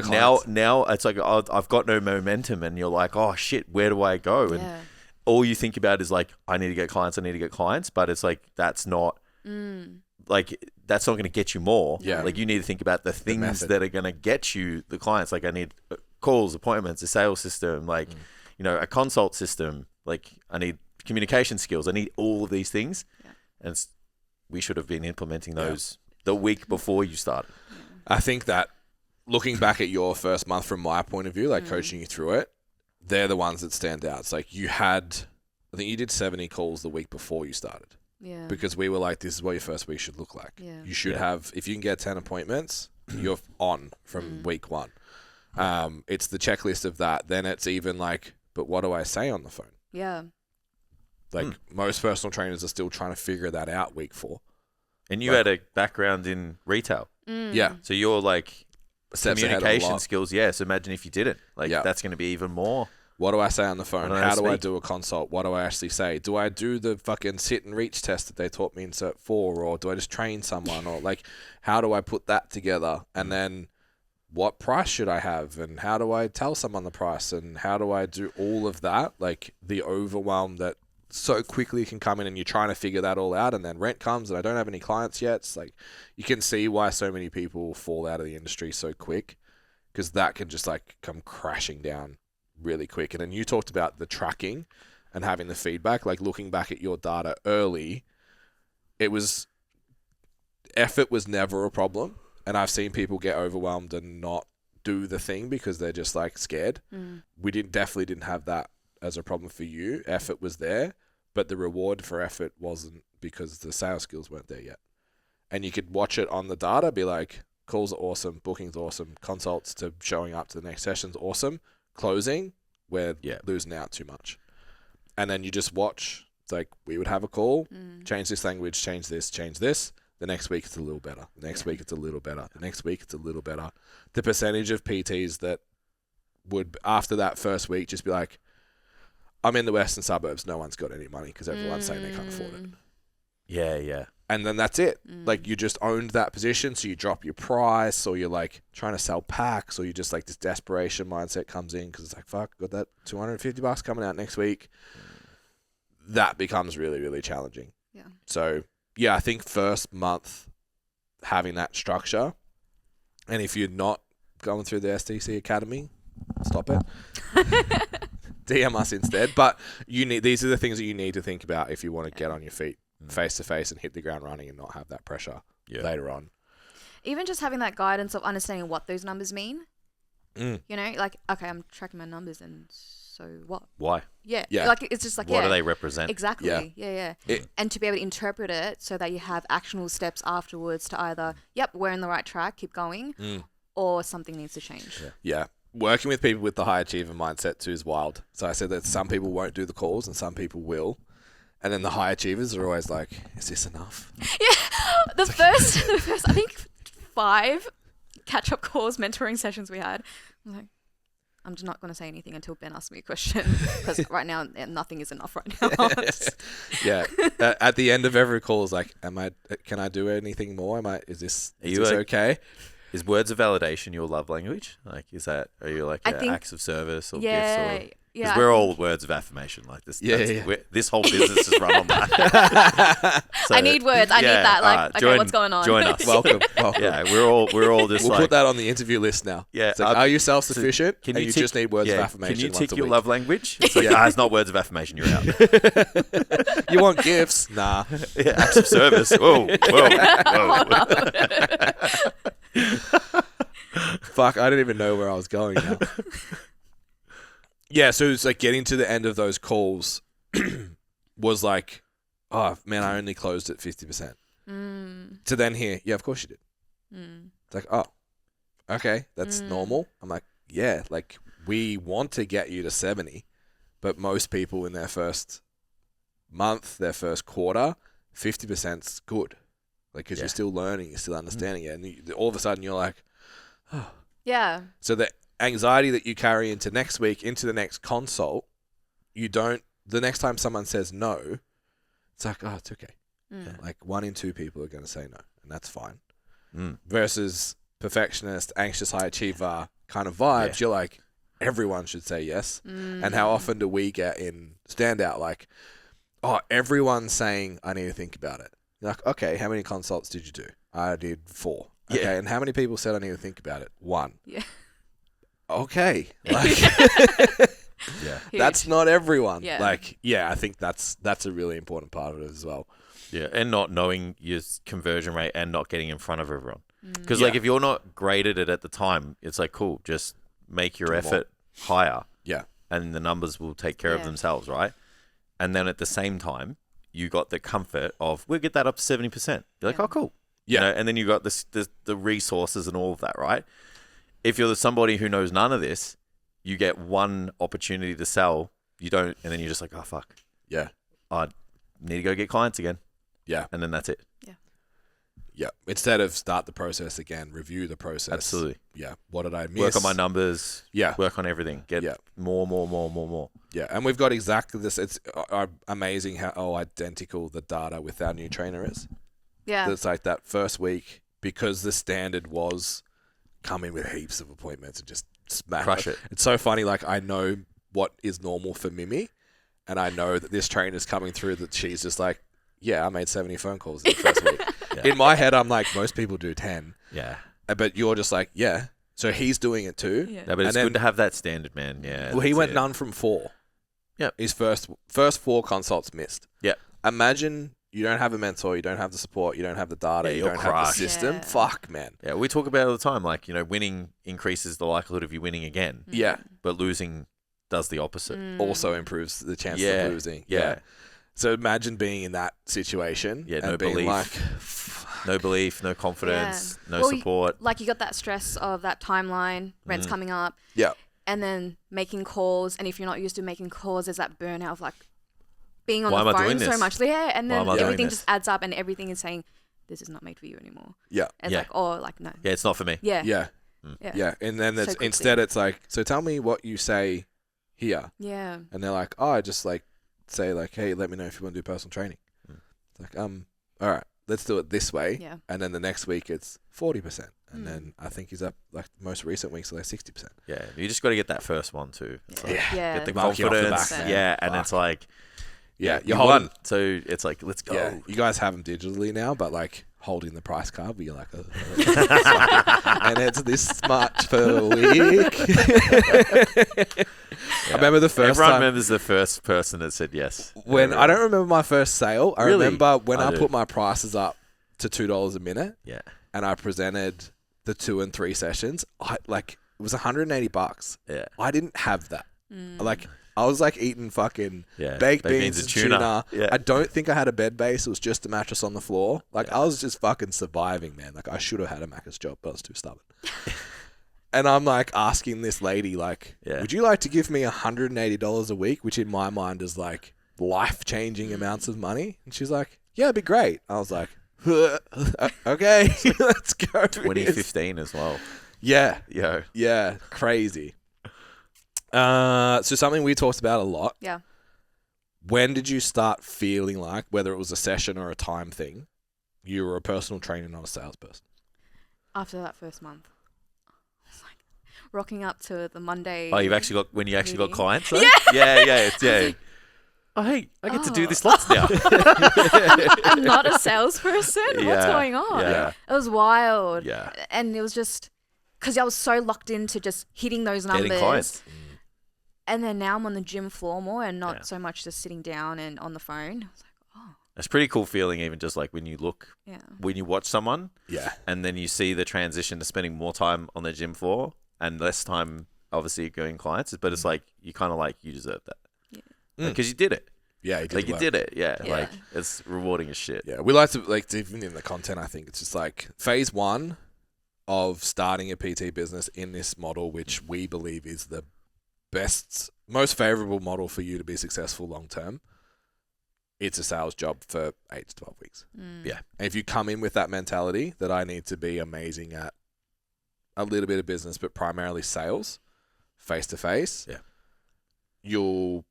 now it's like, I've got no momentum, and you're like, oh shit, where do I go? And all you think about is like, I need to get clients, but it's like, that's not like, that's not going to get you more. Yeah. Like, you need to think about the things that are going to get you the clients. Like, I need calls, appointments, a sales system, like, a consult system. Like, I need communication skills. I need all of these things. Yeah. And we should have been implementing those the week before you started. I think that looking back at your first month from my point of view, like coaching you through it, they're the ones that stand out. It's like I think you did 70 calls the week before you started. Yeah. Because we were like, this is what your first week should look like. Yeah. You should have, if you can get 10 appointments, you're on from week one. It's the checklist of that. Then it's even like, but what do I say on the phone? Yeah. Like most personal trainers are still trying to figure that out week 4. And you had a background in retail. Yeah. So you're like Steps ahead of a communication lot. skills. Yes. Imagine if you didn't. Like, that's going to be even more What do I say on the phone? How do I How do I speak? do a consult? What do I actually say? Do I do the fucking sit and reach test that they taught me in Cert 4, or do I just train someone? Or like, how do I put that together? And then what price should I have? And how do I tell someone the price? And how do I do all of that? Like the overwhelm that so quickly can come in, and you're trying to figure that all out, and then rent comes and I don't have any clients yet. It's like, you can see why so many people fall out of the industry so quick, because that can just like come crashing down really quick. And then you talked about the tracking and having the feedback, like looking back at your data early, effort was never a problem. And I've seen people get overwhelmed and not do the thing because they're just like scared. We definitely didn't have that as a problem for you. Effort was there, but the reward for effort wasn't, because the sales skills weren't there yet. And you could watch it on the data, be like, calls are awesome, bookings awesome, consults to showing up to the next session's awesome, closing, we're losing out too much. And then you just watch. It's like, we would have a call, change this language, change this. The next week it's a little better. The next week it's a little better. The next week it's a little better. The percentage of PTs that would, after that first week, just be like, I'm in the western suburbs, no one's got any money because everyone's saying they can't afford it. Yeah. And then that's it. Like, you just owned that position, so you drop your price, or you're like trying to sell packs, or you just like this desperation mindset comes in because it's like, fuck, got that $250 coming out next week. That becomes really, really challenging. Yeah. So, yeah, I think first month having that structure, and if you're not going through the SDC Academy, stop it. DM us instead. But these are the things that you need to think about if you want to get on your feet face to face and hit the ground running and not have that pressure later on. Even just having that guidance of understanding what those numbers mean. You know, like, okay, I'm tracking my numbers, and so what? Why? Yeah. Yeah. Like, it's just like, What do they represent? Exactly. Yeah. And to be able to interpret it so that you have actionable steps afterwards to either, we're in the right track, keep going, or something needs to change. Yeah. Working with people with the high achiever mindset too is wild. So I said that some people won't do the calls and some people will. And then the high achievers are always like, is this enough? Yeah. The first, I think 5 catch-up calls, mentoring sessions we had, I was like, I'm just not going to say anything until Ben asks me a question, because right now nothing is enough right now. Yeah. At the end of every call is like, can I do anything more? Is this okay? Is words of validation your love language? Like, are you like acts of service or gifts? Or, because we're all words of affirmation like this. This whole business is run on that. So, I need words. I need that. Like, okay, what's going on? Join us. Welcome. Yeah, we're all just we'll put that on the interview list now. Yeah. It's like, are you self-sufficient? So you just need words of affirmation. Can you once tick a your week? love language? It's like, it's not words of affirmation. You're out. You want gifts? Nah. Acts of service. Whoa. Fuck, I didn't even know where I was going now. Yeah, so it's like getting to the end of those calls was like, oh man, I only closed at 50%. To then hear, yeah, of course you did. It's like, oh, okay, that's normal. I'm like, yeah, like we want to get you to 70, but most people in their first month, their first quarter, 50%'s good. Like, because you're still learning, you're still understanding it. And all of a sudden you're like, oh. Yeah. So the anxiety that you carry into next week, into the next consult, the next time someone says no, it's like, oh, it's okay. Like 1 in 2 people are going to say no, and that's fine. Versus perfectionist, anxious, high achiever kind of vibes, you're like, everyone should say yes. And how often do we get in standout like, oh, everyone's saying I need to think about it. You're like, okay, how many consults did you do? I did 4. Okay, and how many people said I need to think about it? 1. Yeah. Okay. Like, that's not everyone. Yeah. Like, yeah, I think that's a really important part of it as well. Yeah, and not knowing your conversion rate and not getting in front of everyone. Because like if you're not great at it at the time, it's like, cool, just make your effort higher. Yeah. And the numbers will take care of themselves, right? And then at the same time, you got the comfort of, we'll get that up to 70%. You're like, oh, cool. Yeah. You know, and then you got the resources and all of that, right? If you're somebody who knows none of this, you get one opportunity to sell, you don't, and then you're just like, oh, fuck. Yeah. I need to go get clients again. Yeah. And then that's it. Yeah. Instead of start the process again, review the process. Absolutely. Yeah. What did I miss? Work on my numbers. Yeah. Work on everything. Get more. Yeah. And we've got exactly this. It's amazing how identical the data with our new trainer is. Yeah. It's like that first week, because the standard was come in with heaps of appointments and just smash Crush it. It's so funny. Like, I know what is normal for Mimi, and I know that this trainer's coming through that she's just like, yeah, I made 70 phone calls in the first week. Yeah. In my head, I'm like, most people do 10. Yeah. But you're just like, yeah. So he's doing it too. Yeah. No, but it's good to have that standard, man. Yeah. Well, he that's went it. none from 4. Yep. His first 4 consults missed. Yeah. Imagine you don't have a mentor, you don't have the support, you don't have the data, Yeah, you you're don't have the crushed. system. Yeah. Fuck, man. Yeah, we talk about it all the time. Like, winning increases the likelihood of you winning again, Yeah. but losing does the opposite. Also improves the chance Yeah. of losing. Yeah. So imagine being in that situation Yeah, and no being belief. like, No belief, no confidence, no Well, support. Like, you got that stress of that timeline, rent's coming up, yeah, and then making calls. And if you're not used to making calls, there's that burnout of like being on Why the am I phone doing so this? much. Yeah, and Why then am I doing everything this? just adds up, and everything is saying, this is not made for you anymore. yeah, And Yeah. it's like, oh, like, no. Yeah, it's not for me. Yeah. yeah, Yeah. yeah. And then So it's, quickly. instead it's like, so tell me what you say here. Yeah. And they're like, oh, I just like say like, hey, let me know if you want to do personal training. It's like, all right, let's do it this way. Yeah. And then the next week it's 40%. And then I think he's up like the most recent weeks, like 60%. Yeah, you just got to get that first one too. It's like, Yeah. Get the Mark you off the confidence. back, man. Yeah, and Fuck. it's like, Yeah, you you're holding. won. So it's like, let's go. Yeah, you guys have them digitally now, but like holding the price card, but you're like, and it's this much per week. I remember the first Everyone time remembers the first person that said yes. when I don't remember my first sale. I Really? remember when I I do. put my prices up to $2 a minute, Yeah. and I presented the 2 and 3 sessions. It was $180. Yeah. I didn't have that. Like, I was like eating fucking Yeah. baked beans and tuna. Yeah. I don't think I had a bed base. It was just a mattress on the floor. Like, I was just fucking surviving, man. Like, I should have had a Macca's job, but I was too stubborn. And I'm like asking this lady, like, Yeah. would you like to give me $180 a week? Which in my mind is like life-changing amounts of money. And she's like, yeah, it'd be great. I was like, okay, let's go. 2015 as well. Yeah. Yo. Yeah. Crazy. So something we talked about a lot. Yeah. When did you start feeling like, whether it was a session or a time thing, you were a personal trainer, not a salesperson? After that first month. It's like rocking up to the Monday. Oh, when you actually got meeting. clients? Though? Yeah. Oh, hey, I get to do this lots now. I'm not a salesperson. What's Yeah, going on? yeah. It was wild. Yeah. And it was just because I was so locked into just hitting those numbers. Getting clients. And then now I'm on the gym floor more and not Yeah. so much just sitting down and on the phone. I was like, oh, It's a pretty cool feeling, even just like when you yeah. when you watch someone Yeah. and then you see the transition to spending more time on the gym floor and less time, obviously, going clients. But it's like, you kind of like, you deserve that. Yeah. Because you did it. Yeah. You did Like, the you work. did it. Yeah. Yeah. Like, it's rewarding as shit. Yeah, we like to even in the content. I think it's just like phase 1 of starting a PT business in this model, which we believe is the best, most favorable model for you to be successful long term. It's a sales job for 8 to 12 weeks. Yeah. And if you come in with that mentality that I need to be amazing at a little bit of business, but primarily sales, face to face, Yeah. you'll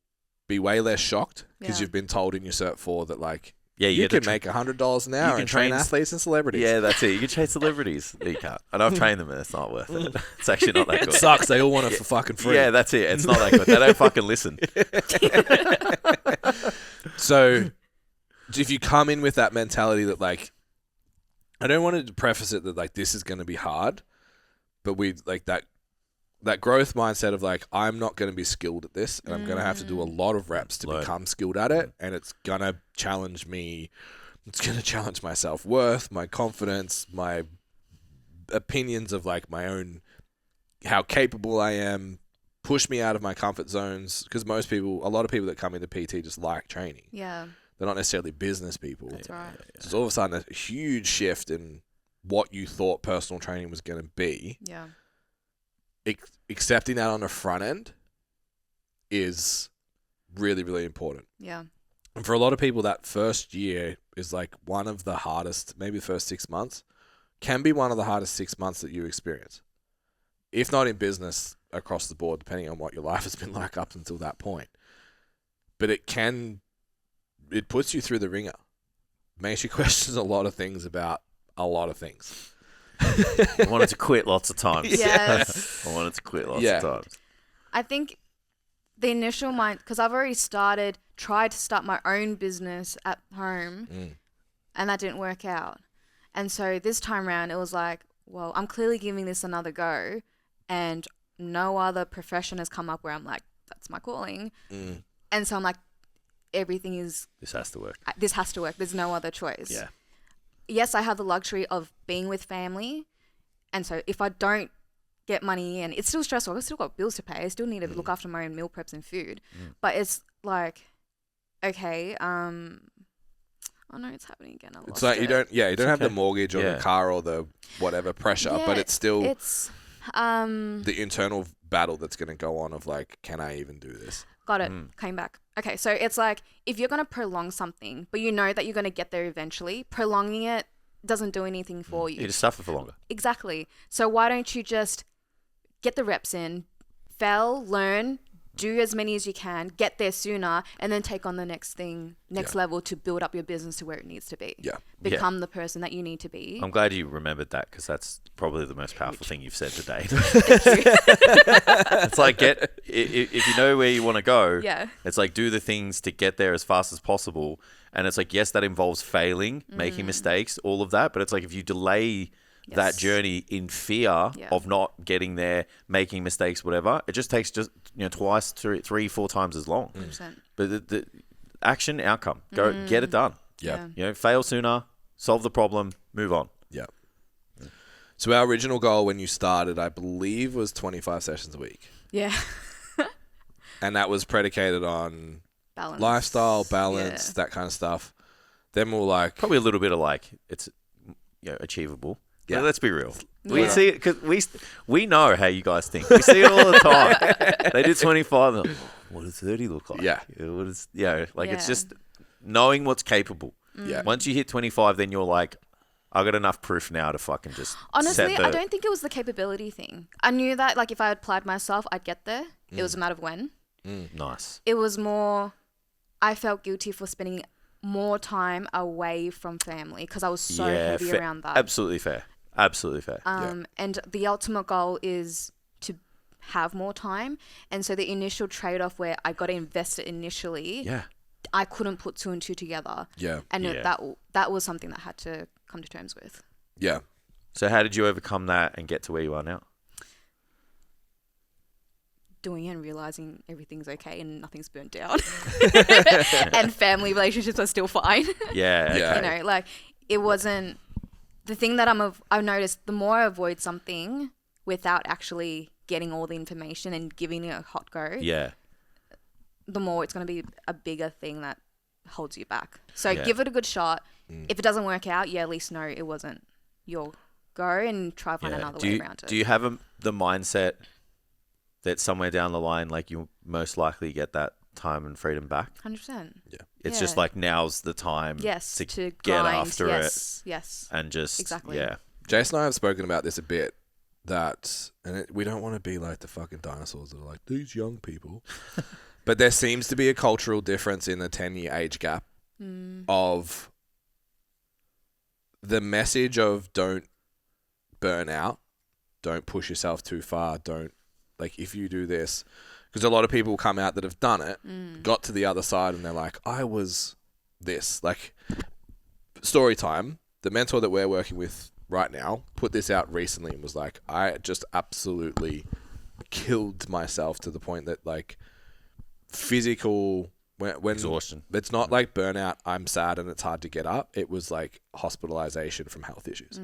be way less shocked because Yeah. you've been told in your Cert 4 that like. Yeah, You get can to make $100 an hour can and train train- athletes and celebrities. Yeah, that's it. You can chase celebrities. You can't. And I've trained them and it's not worth it. It's actually not that It good. sucks. They all want it for fucking free. Yeah, that's it. It's not that good. They don't fucking listen. So if you come in with that mentality that like, I don't want to preface it that like this is going to be hard, but we like that growth mindset of like, I'm not going to be skilled at this and I'm going to have to do a lot of reps to Learn. become skilled at it. And it's going to challenge me. It's going to challenge my self-worth, my confidence, my opinions of like my own, how capable I am, push me out of my comfort zones. Because a lot of people that come into PT just like training. Yeah. They're not necessarily business people. That's right. So it's all of a sudden a huge shift in what you thought personal training was going to be. Yeah. Accepting that on the front end is really, really important. Yeah. And for a lot of people, that first year is like one of the hardest, maybe the first 6 months, can be one of the hardest 6 months that you experience. If not in business, across the board, depending on what your life has been like up until that point. But it puts you through the ringer. Makes you question a lot of things about a lot of things. I wanted to quit lots of times. Yes. I wanted to quit lots of times. I think the initial mind, because I've already tried to start my own business at home, and that didn't work out. And so this time around, it was like, well, I'm clearly giving this another go, and no other profession has come up where I'm like, that's my calling. And so I'm like, this has to work. This has to work. There's no other choice. Yeah. Yes, I have the luxury of being with family, and so if I don't get money in, it's still stressful. I've still got bills to pay. I still need to look after my own meal preps and food. But it's like, okay, oh no, it's happening again. It's like you don't have the mortgage or the car or the whatever pressure, but it's still the internal battle that's going to go on of like, can I even do this? Got it. Came back. Okay, so it's like if you're going to prolong something, but you know that you're going to get there eventually, prolonging it doesn't do anything for you. You just suffer for longer. Exactly. So why don't you just get the reps in, fail, learn, do as many as you can, get there sooner, and then take on the next level to build up your business to where it needs to be. Yeah. Become the person that you need to be. I'm glad you remembered that because that's probably the most powerful thing you've said today. It's like if you know where you want to go, it's like do the things to get there as fast as possible. And it's like, yes, that involves failing, making mistakes, all of that. But it's like if you delay that journey in fear of not getting there, making mistakes, whatever, it just takes twice, 3, 4 times as long. 100%. But the action, outcome, go get it done. Yeah. Fail sooner, solve the problem, move on. Yeah. So our original goal when you started, I believe, was 25 sessions a week. Yeah. And that was predicated on balance. Lifestyle, balance, that kind of stuff. Then we're like... Probably a little bit of like, it's achievable. Yeah, let's be real. Yeah. We see it because we know how you guys think. We see it all the time. They do 25. And what does 30 look like? Yeah. What is it's just knowing what's capable. Yeah. Once you hit 25, then you're like, I got enough proof now to fucking just. Honestly, I don't think it was the capability thing. I knew that like if I applied myself, I'd get there. It was a matter of when. Nice. It was more. I felt guilty for spending more time away from family because I was so heavy around that. Absolutely fair. Absolutely fair. And the ultimate goal is to have more time. And so the initial trade-off where I got to invest it initially, I couldn't put 2 and 2 together. Yeah. And that was something that I had to come to terms with. Yeah. So how did you overcome that and get to where you are now? Doing it and realizing everything's okay and nothing's burnt down. And family relationships are still fine. Yeah. Okay. Like it wasn't... The thing that I've noticed, the more I avoid something without actually getting all the information and giving it a hot go, the more it's going to be a bigger thing that holds you back. So give it a good shot. If it doesn't work out, at least know it wasn't your go and try to find another way around it. Do you have the mindset that somewhere down the line, like you most likely get that time and freedom back? 100%. Yeah. It's just like now's the time to get grind, after it. Yes. And just, exactly. Jason and I have spoken about this a bit, we don't want to be like the fucking dinosaurs that are like, these young people. But there seems to be a cultural difference in the 10-year age gap of the message of don't burn out, don't push yourself too far, if you do this... Because a lot of people come out that have done it, got to the other side, and they're like, I was this. Like, story time, the mentor that we're working with right now put this out recently and was like, I just absolutely killed myself to the point that, like, physical... when exhaustion. It's not like burnout, I'm sad and it's hard to get up. It was like hospitalization from health issues.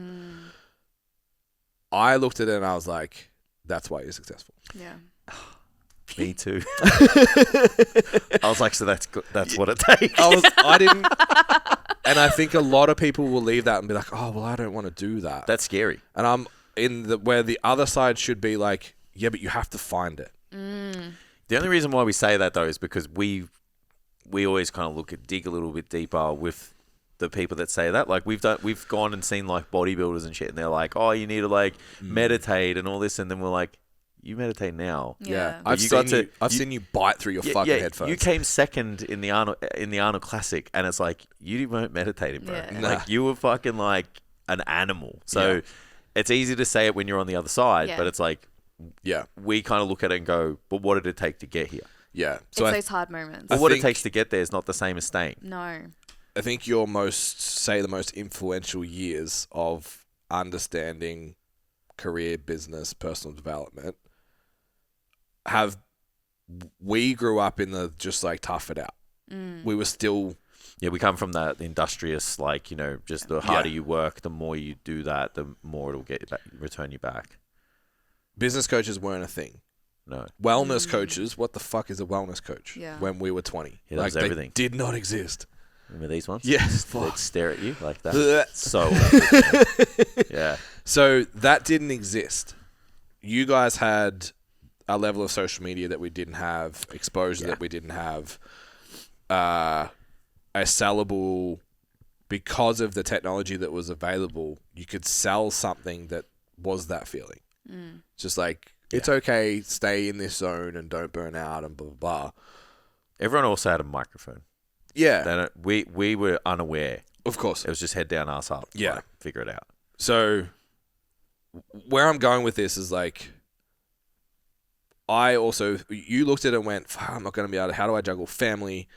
I looked at it and I was like, that's why you're successful. Yeah. Me too. I was like, so that's what it takes. I didn't, and I think a lot of people will leave that and be like, oh, well, I don't want to do that. That's scary. And I'm where the other side should be like, yeah, but you have to find it. The only reason why we say that though is because we we always kind of dig a little bit deeper with the people that say that. Like we've gone and seen like bodybuilders and shit, and they're like, oh, you need to like meditate and all this, and then we're like, you meditate now. Yeah. I've seen you bite through your fucking headphones. You came second in the Arnold Classic, and it's like you weren't meditating, bro. Yeah. Like you were fucking like an animal. So it's easy to say it when you're on the other side, but it's like, we kind of look at it and go, but what did it take to get here? Yeah. So it's those hard moments. But what it takes to get there is not the same as staying. No. I think your the most influential years of understanding career, business, personal development we grew up in the just like tough it out. We were still... Yeah, we come from that industrious, like, you know, just the harder you work, the more you do that, the more it'll return you back. Business coaches weren't a thing. No. Wellness coaches, what the fuck is a wellness coach? Yeah. When we were 20. Yeah, that was everything. They did not exist. Remember these ones? Yes. They'd stare at you like that. So awkward. Yeah. So that didn't exist. You guys had a level of social media that we didn't have, exposure that we didn't have, a sellable, because of the technology that was available, you could sell something that was that feeling. Just like, it's okay, stay in this zone and don't burn out and blah, blah, blah. Everyone also had a microphone. Yeah. We were unaware. Of course. It was just head down, ass up. Yeah. Like, figure it out. So where I'm going with this is like, you looked at it and went, fuck, I'm not going to be able to, how do I juggle family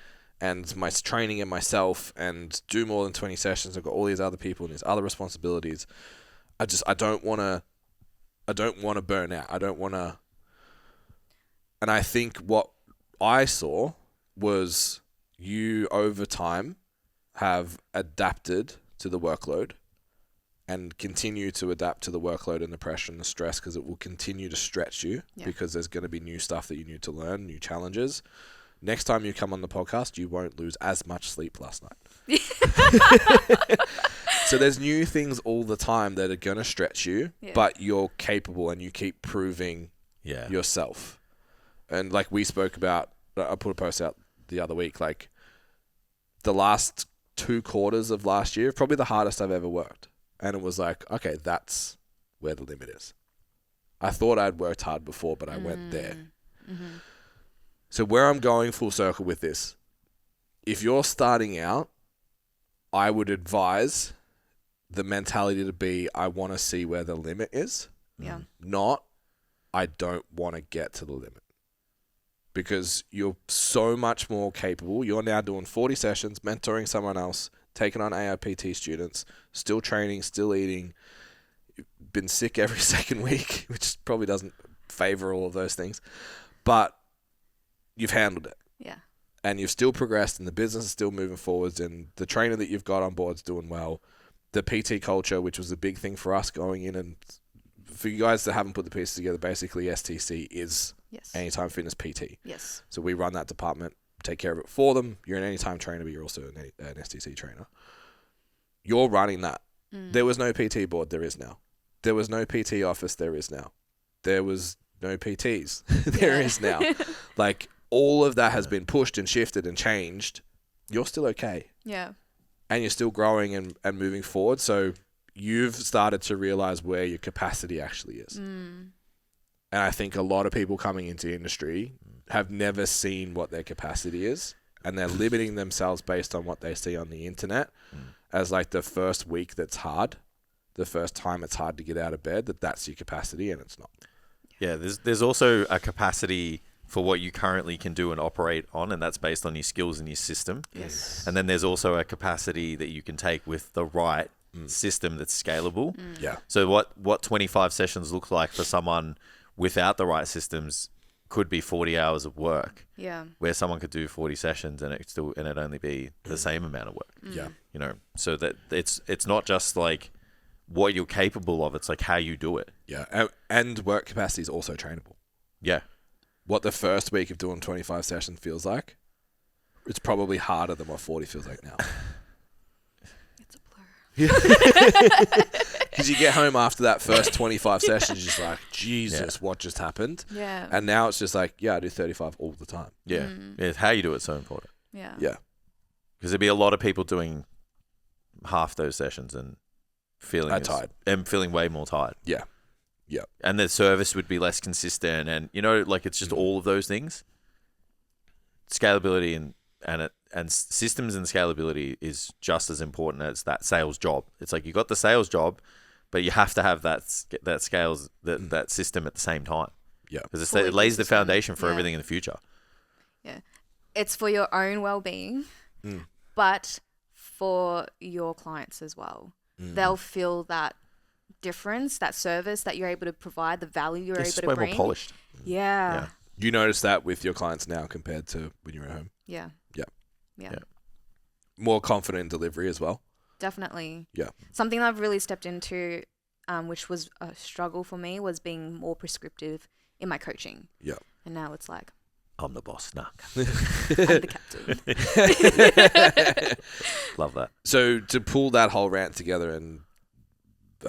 and my training and myself and do more than 20 sessions? I've got all these other people and these other responsibilities. I don't want to burn out. I don't want to. And I think what I saw was you over time have adapted to the workload and continue to adapt to the workload and the pressure and the stress, because it will continue to stretch you because there's going to be new stuff that you need to learn, new challenges. Next time you come on the podcast, you won't lose as much sleep last night. So there's new things all the time that are going to stretch you, but you're capable and you keep proving yourself. And like we spoke about, I put a post out the other week, like the last 2 quarters of last year, probably the hardest I've ever worked. And it was like, okay, that's where the limit is. I thought I'd worked hard before, but I went there. Mm-hmm. So where I'm going full circle with this, if you're starting out, I would advise the mentality to be, I want to see where the limit is. Yeah. Not, I don't want to get to the limit. Because you're so much more capable. You're now doing 40 sessions, mentoring someone else, taking on AIPT students, still training, still eating. You've been sick every second week, which probably doesn't favor all of those things. But you've handled it. Yeah. And you've still progressed, and the business is still moving forwards, and the trainer that you've got on board is doing well. The PT culture, which was a big thing for us going in, and for you guys that haven't put the pieces together, basically STC is Anytime Fitness PT. Yes. So we run that department, take care of it for them. You're an Anytime trainer, but you're also an STC trainer. You're running that. There was no PT board, there is now. There was no PT office, there is now. There was no PTs, there is now. Like, all of that has been pushed and shifted and changed. You're still okay. Yeah. And you're still growing and moving forward. So you've started to realize where your capacity actually is. And I think a lot of people coming into industry have never seen what their capacity is, and they're limiting themselves based on what they see on the internet as like the first week that's hard, the first time it's hard to get out of bed, that's your capacity, and it's not. Yeah, there's also a capacity for what you currently can do and operate on, and that's based on your skills and your system. Yes. And then there's also a capacity that you can take with the right system that's scalable. Yeah. So what 25 sessions look like for someone without the right systems could be 40 hours of work. Yeah. Where someone could do 40 sessions and it'd only be the same amount of work. Yeah. You know, so that it's not just like what you're capable of, it's like how you do it. Yeah. And work capacity is also trainable. Yeah. What the first week of doing 25 sessions feels like, it's probably harder than what 40 feels like now. It's a blur. Because you get home after that first 25 sessions, you're just like, Jesus, what just happened? Yeah. And now it's just like, I do 35 all the time. Yeah. Yeah. How you do it's so important. Yeah. Yeah. Because there'd be a lot of people doing half those sessions and feeling tired. and feeling way more tired. Yeah. Yeah. And the service would be less consistent, and like it's just all of those things. Scalability and systems and scalability is just as important as that sales job. It's like you got the sales job, but you have to have that scales that system at the same time. Yeah. Because Fully it lays the consistent. foundation for Yeah. everything in the future. Yeah. It's for your own well-being, Mm. but for your clients as well. They'll feel that difference, that service that you're able to provide, the value you're It's able just to way bring. more polished. Yeah. You notice that with your clients now compared to when you were at home? Yeah. Yeah. Yeah. Yeah. More confident in delivery as well? Definitely. Yeah. Something I've really stepped into, which was a struggle for me, was being more prescriptive in my coaching. Yeah. And now it's like, I'm the boss. Nah. I'm the captain. Love that. So to pull that whole rant together, and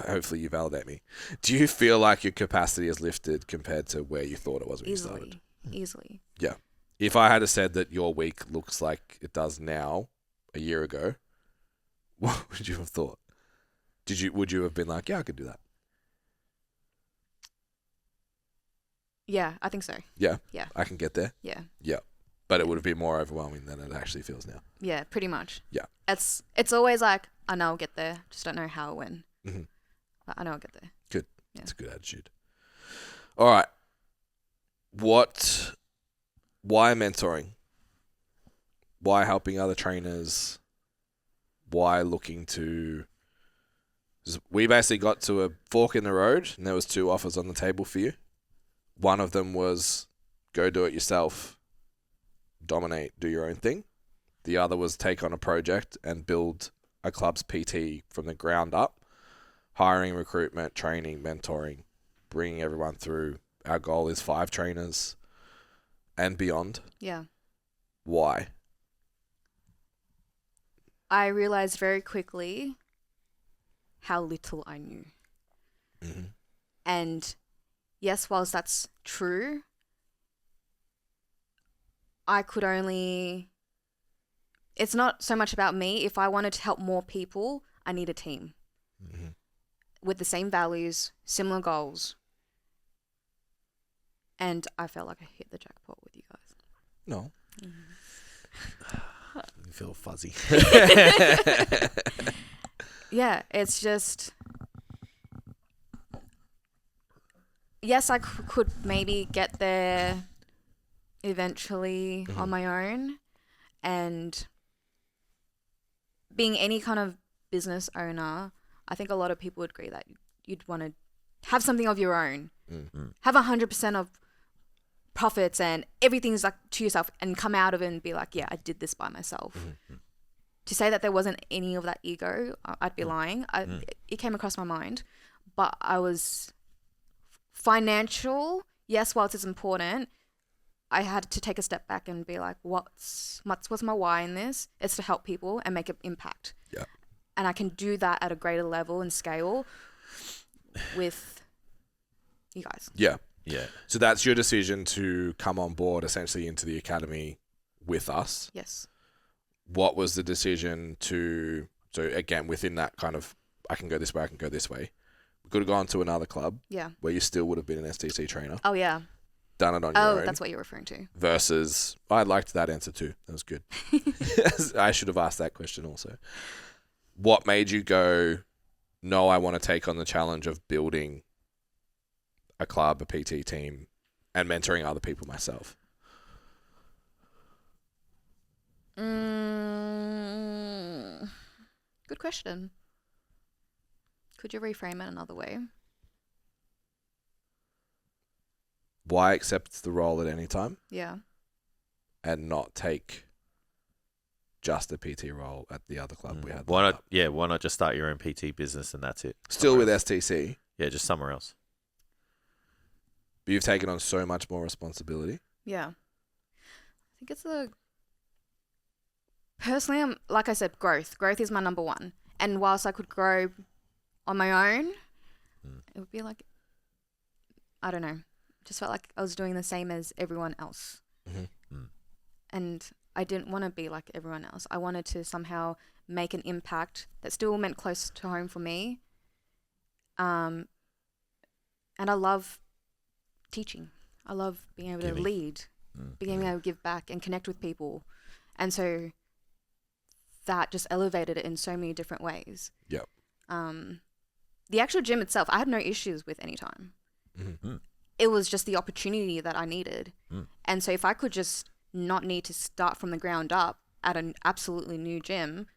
hopefully you validate me, do you feel like your capacity has lifted compared to where you thought it was when you started? Easily. Yeah. If I had said that your week looks like it does now a year ago, what would you have thought? Would you have been like, yeah, I could do that? Yeah, I think so. Yeah. Yeah. I can get there. Yeah. Yeah. But it would have been more overwhelming than it actually feels now. Yeah, pretty much. Yeah. It's always like, I know I'll get there, just don't know how or when. Mm-hmm. But I know I'll get there. Good. Yeah. That's a good attitude. All right. Why mentoring? Why helping other trainers? Why looking to... We basically got to a fork in the road and there was 2 offers on the table for you. One of them was go do it yourself, dominate, do your own thing. The other was take on a project and build a club's PT from the ground up, hiring, recruitment, training, mentoring, bringing everyone through. Our goal is 5 trainers and beyond. Yeah. Why? I realized very quickly how little I knew. Mm-hmm. And yes, whilst that's true, I could only... It's not so much about me. If I wanted to help more people, I need a team Mm-hmm. with the same values, similar goals. And I felt like I hit the jackpot with you guys. No. You feel fuzzy. Yeah, it's just... Yes, I could maybe get there eventually on my own. And being any kind of business owner, I think a lot of people would agree that you'd want to have something of your own. Mm-hmm. Have 100% of profits and everything's like to yourself, and come out of it and be like, yeah, I did this by myself. Mm-hmm. To say that there wasn't any of that ego, I'd be lying. It came across my mind, but I was financial. Yes, whilst it's important, I had to take a step back and be like, what's my why in this? It's to help people and make an impact. Yeah. And I can do that at a greater level and scale with you guys. Yeah. Yeah. So that's your decision to come on board essentially into the academy with us. Yes. What was the decision to... So again, within that kind of, I can go this way, I can go this way. We could have gone to another club Yeah. where you still would have been an STC trainer. Oh, yeah. Done it on your own. Oh, that's what you're referring to. Versus, I liked that answer too. That was good. I should have asked that question also. What made you go, no, I want to take on the challenge of building a club, a PT team, and mentoring other people myself? Good question. Could you reframe it another way? Why accept the role at any time Yeah. and not take just a PT role at the other club we had? Why lined not? up? Yeah, why not just start your own PT business and that's it? Still Somewhere with else. STC, Yeah, just somewhere else. but you've taken on so much more responsibility. Yeah. I think it's personally, like I said, growth. Growth is my number one. And whilst I could grow on my own, it would be like, I don't know, just felt like I was doing the same as everyone else. Mm-hmm. And I didn't want to be like everyone else. I wanted to somehow make an impact that still meant close to home for me. And I love teaching. I love being able to lead, being able to give back and connect with people. And so that just elevated it in so many different ways. Yep. The actual gym itself, I had no issues with any time. Mm-hmm. It was just the opportunity that I needed. And so if I could just not need to start from the ground up at an absolutely new gym,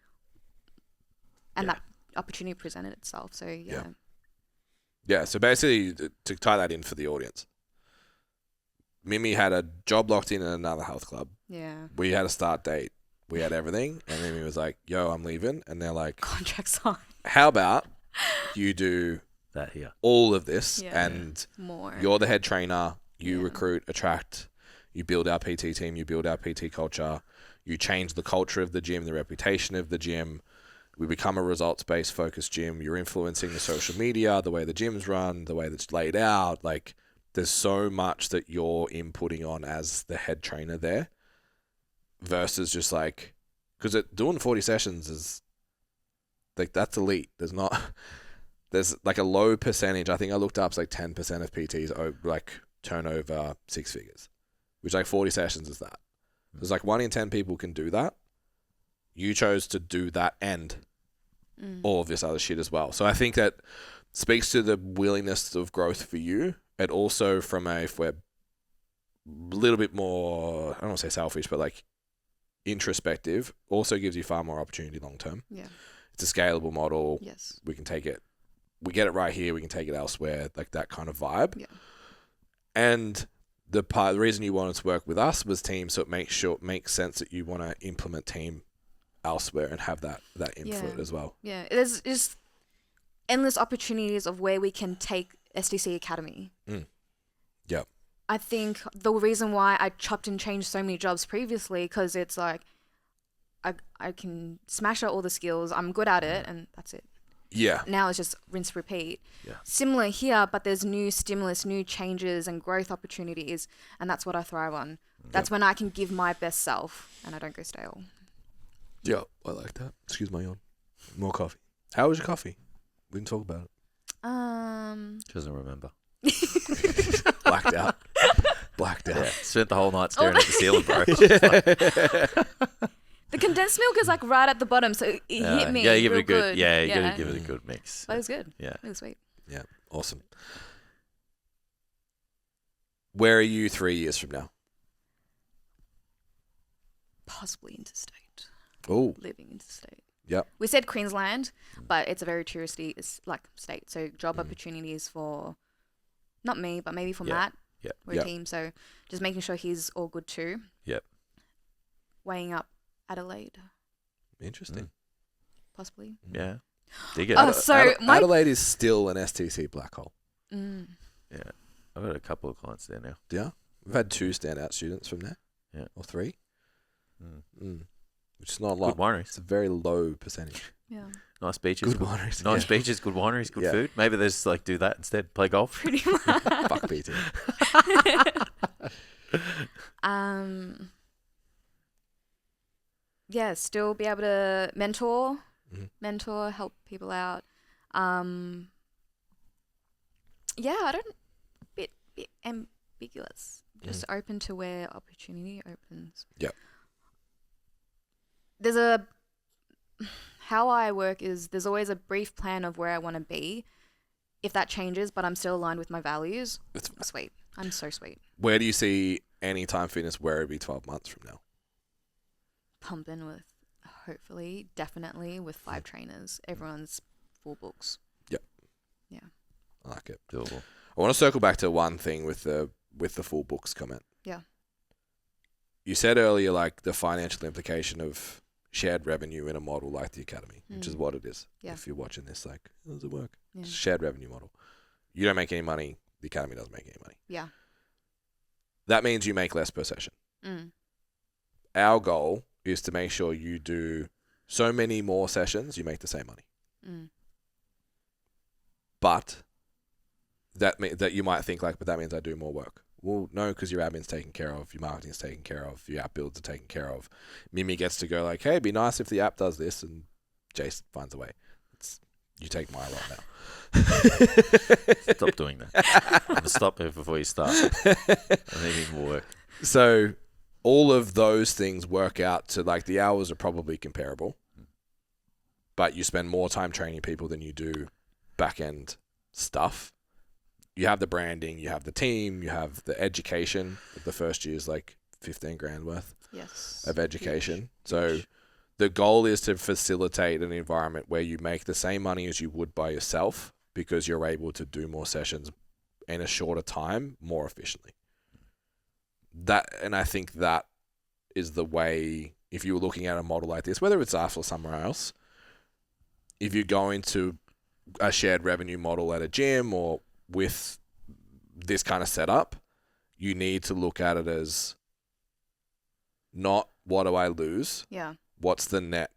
and that opportunity presented itself. So, Yeah, so basically, to tie that in for the audience, Mimi had a job locked in another health club. Yeah. We had a start date. We had everything. And Mimi was like, yo, I'm leaving. And they're like, Contract signed. how about you do That here. all of this Yeah. and More. you're the head trainer, you recruit, attract, you build our PT team, you build our PT culture, you change the culture of the gym, the reputation of the gym. We become a results-based focused gym. You're influencing the social media, the way the gym's run, the way that's laid out. Like, there's so much that you're inputting on as the head trainer there versus just like, because doing 40 sessions is like, that's elite. There's like a low percentage. I think I looked up, it's like 10% of PTs like turn over 6 figures, which like 40 sessions is that. There's like 1 in 10 people can do that. You chose to do that and all of this other shit as well. So I think that speaks to the willingness of growth for you. And also from if we're a little bit more, I don't want to say selfish, but like introspective, also gives you far more opportunity long term. Yeah. It's a scalable model. Yes. We can take it. We get it right here. We can take it elsewhere. Like that kind of vibe. Yeah. And the reason you wanted to work with us was team, so it makes sense that you want to implement team elsewhere and have that input as well. Yeah. There's just endless opportunities of where we can take STC Academy. Yep. I think the reason why I chopped and changed so many jobs previously, because it's like I can smash out all the skills, I'm good at it, and that's it. Yeah. Now it's just rinse, repeat. Yeah. Similar here, but there's new stimulus, new changes and growth opportunities, and that's what I thrive on. That's when I can give my best self and I don't go stale. Yeah, I like that. Excuse my yawn. More coffee. How was your coffee? We didn't talk about it. She doesn't remember. Blacked out. Yeah, spent the whole night staring at the ceiling, bro. The condensed milk is like right at the bottom, so it hit me. Yeah, you give it a real good. Yeah, you gotta give it a good mix. But it was good. Yeah. Really sweet. Yeah, awesome. Where are you 3 years from now? Possibly interstate. Oh, Living interstate. yep. We said Queensland, but it's a very touristy state. So job opportunities for not me, but maybe for Matt. Yep. We're a team, so just making sure he's all good too. Yep. Weighing up Adelaide, Interesting. possibly. Yeah. Dig it. Oh, so my Adelaide is still an STC black hole. Mm. Yeah. I've got a couple of clients there now. Yeah. We've had 2 standout students from there. Yeah. Or 3. Mm. Which is not a Good lot. wineries. It's a very low percentage. Yeah, Nice beaches. Good wineries. Nice beaches, good wineries, good food. Maybe they just like do that instead. Play golf. pretty much. Fuck PT. Yeah, still be able to mentor, Mhm. help people out. Yeah, I don't bit ambiguous. Just open to where opportunity opens. Yep. How I work is there's always a brief plan of where I want to be. If that changes, but I'm still aligned with my values, It's, sweet. I'm so sweet. where do you see Anytime Fitness where it'd be 12 months from now? Pumping with, hopefully, definitely with 5 trainers. Everyone's full books. I like it. Doable. I want to circle back to one thing with the full books comment. Yeah. You said earlier, like, the financial implication of shared revenue in a model like the academy, which is what it is. Yeah. If you're watching this, like, how does it work? Yeah. It's a shared revenue model. You don't make any money. The academy doesn't make any money. Yeah. That means you make less per session. Mm. Our goal is to make sure you do so many more sessions, you make the same money. Mm. But that you might think like, but that means I do more work. Well, no, because your admin's taken care of, your marketing's taken care of, your app builds are taken care of. Mimi gets to go like, hey, it'd be nice if the app does this, and Jace finds a way. You take my role now. Stop doing that. I'm gonna stop it before you start. I need even more work. So all of those things work out to like the hours are probably comparable, but you spend more time training people than you do back-end stuff. You have the branding, you have the team, you have the education. The first year is like 15 grand worth of education. Huge. So the goal is to facilitate an environment where you make the same money as you would by yourself because you're able to do more sessions in a shorter time more efficiently. And I think that is the way, if you were looking at a model like this, whether it's us or somewhere else, if you go into a shared revenue model at a gym or with this kind of setup, you need to look at it as not what do I lose? Yeah. What's the net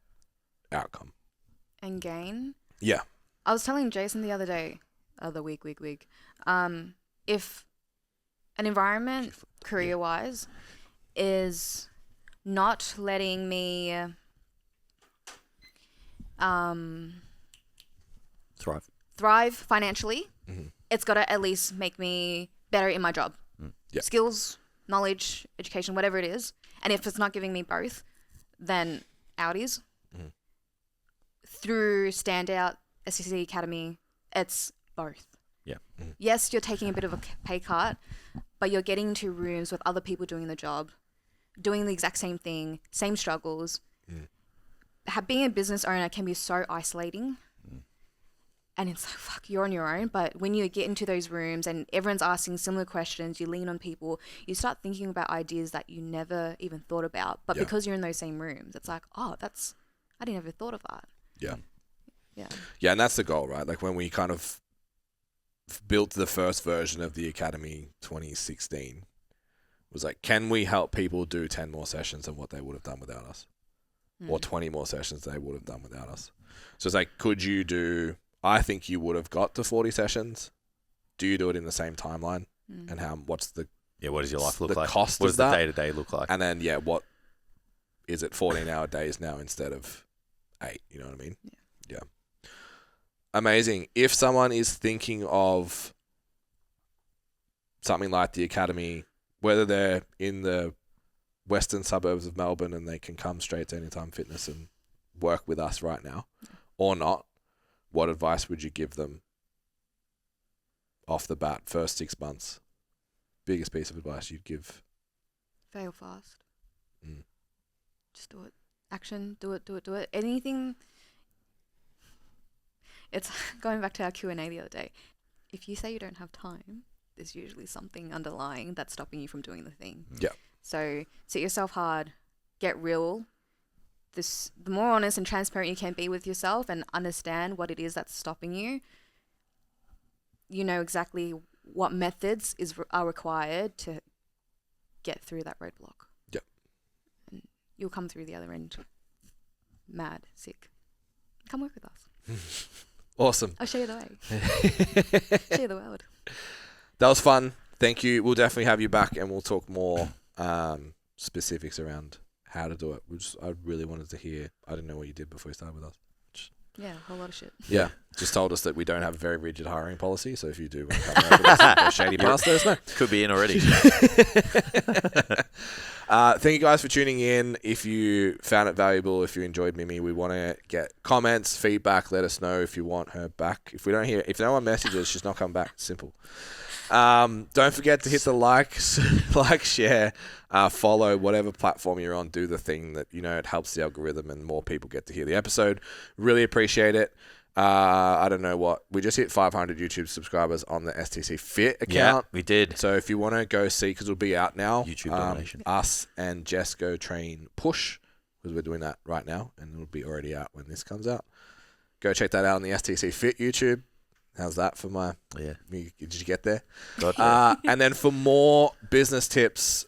outcome? And gain. Yeah. I was telling Jason the other day, if an environment career-wise is not letting me thrive financially, it's got to at least make me better in my job. Yeah. Skills, knowledge, education, whatever it is. And if it's not giving me both, then Audis. Through Standout, SCC Academy, it's both. Yeah. Yes, you're taking a bit of a pay cut, but you're getting into rooms with other people doing the job, doing the exact same thing, same struggles. Being a business owner can be so isolating. And it's like, fuck, you're on your own. But when you get into those rooms and everyone's asking similar questions, you lean on people, you start thinking about ideas that you never even thought about. But because you're in those same rooms, it's like, oh, I didn't ever thought of that. Yeah. Yeah. Yeah, and that's the goal, right? Like when we kind of built the first version of the Academy 2016, was like, can we help people do 10 more sessions than what they would have done without us? Or 20 more sessions they would have done without us? So it's like, could you do... I think you would have got to 40 sessions. Do you do it in the same timeline? And what's the what does your life look like? Cost what of does that? the day-to-day look like? And then, what is it 14-hour days now instead of 8? You know what I mean? Yeah. Amazing. If someone is thinking of something like the Academy, whether they're in the western suburbs of Melbourne and they can come straight to Anytime Fitness and work with us right now or not, what advice would you give them off the bat, first 6 months? Biggest piece of advice you'd give? Fail fast. Just do it. Action, do it. Anything. It's going back to our Q&A the other day. If you say you don't have time, there's usually something underlying that's stopping you from doing the thing. Yeah. So set yourself hard, get real. The more honest and transparent you can be with yourself and understand what it is that's stopping you, you know exactly what methods are required to get through that roadblock. Yep. And you'll come through the other end mad, sick. Come work with us. Awesome. I'll show you the way. Show you the world. That was fun. Thank you. We'll definitely have you back and we'll talk more specifics around how to do it. I really wanted to hear. I didn't know what you did before you started with us. Yeah, a whole lot of shit. Yeah, just told us that we don't have a very rigid hiring policy. So if you do want to come over and go shady past us, no. Could be in already. Thank you guys for tuning in. If you found it valuable, if you enjoyed Mimi, we want to get comments, feedback. Let us know if you want her back. If no one messages, she's not coming back. Simple. Don't forget to hit the like, share, follow, whatever platform you're on. Do the thing that, it helps the algorithm and more people get to hear the episode. Really appreciate it. I don't know what. We just hit 500 YouTube subscribers on the STC Fit account. Yeah, we did. So if you want to go see, because it'll be out now. YouTube donation. Us and Jess go train Push, because we're doing that right now, and it'll be already out when this comes out. Go check that out on the STC Fit YouTube. How's that for my... Yeah. Did you get there? Got there. And then for more business tips,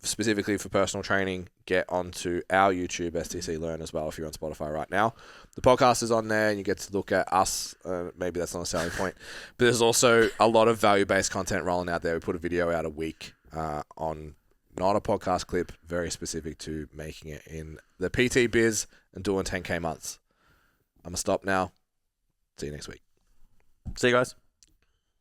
specifically for personal training, get onto our YouTube, STC Learn, as well, if you're on Spotify right now. The podcast is on there, and you get to look at us. Maybe that's not a selling point. But there's also a lot of value-based content rolling out there. We put a video out a week on not a podcast clip, very specific to making it in the PT biz and doing 10K months. I'm going to stop now. See you next week. See you guys.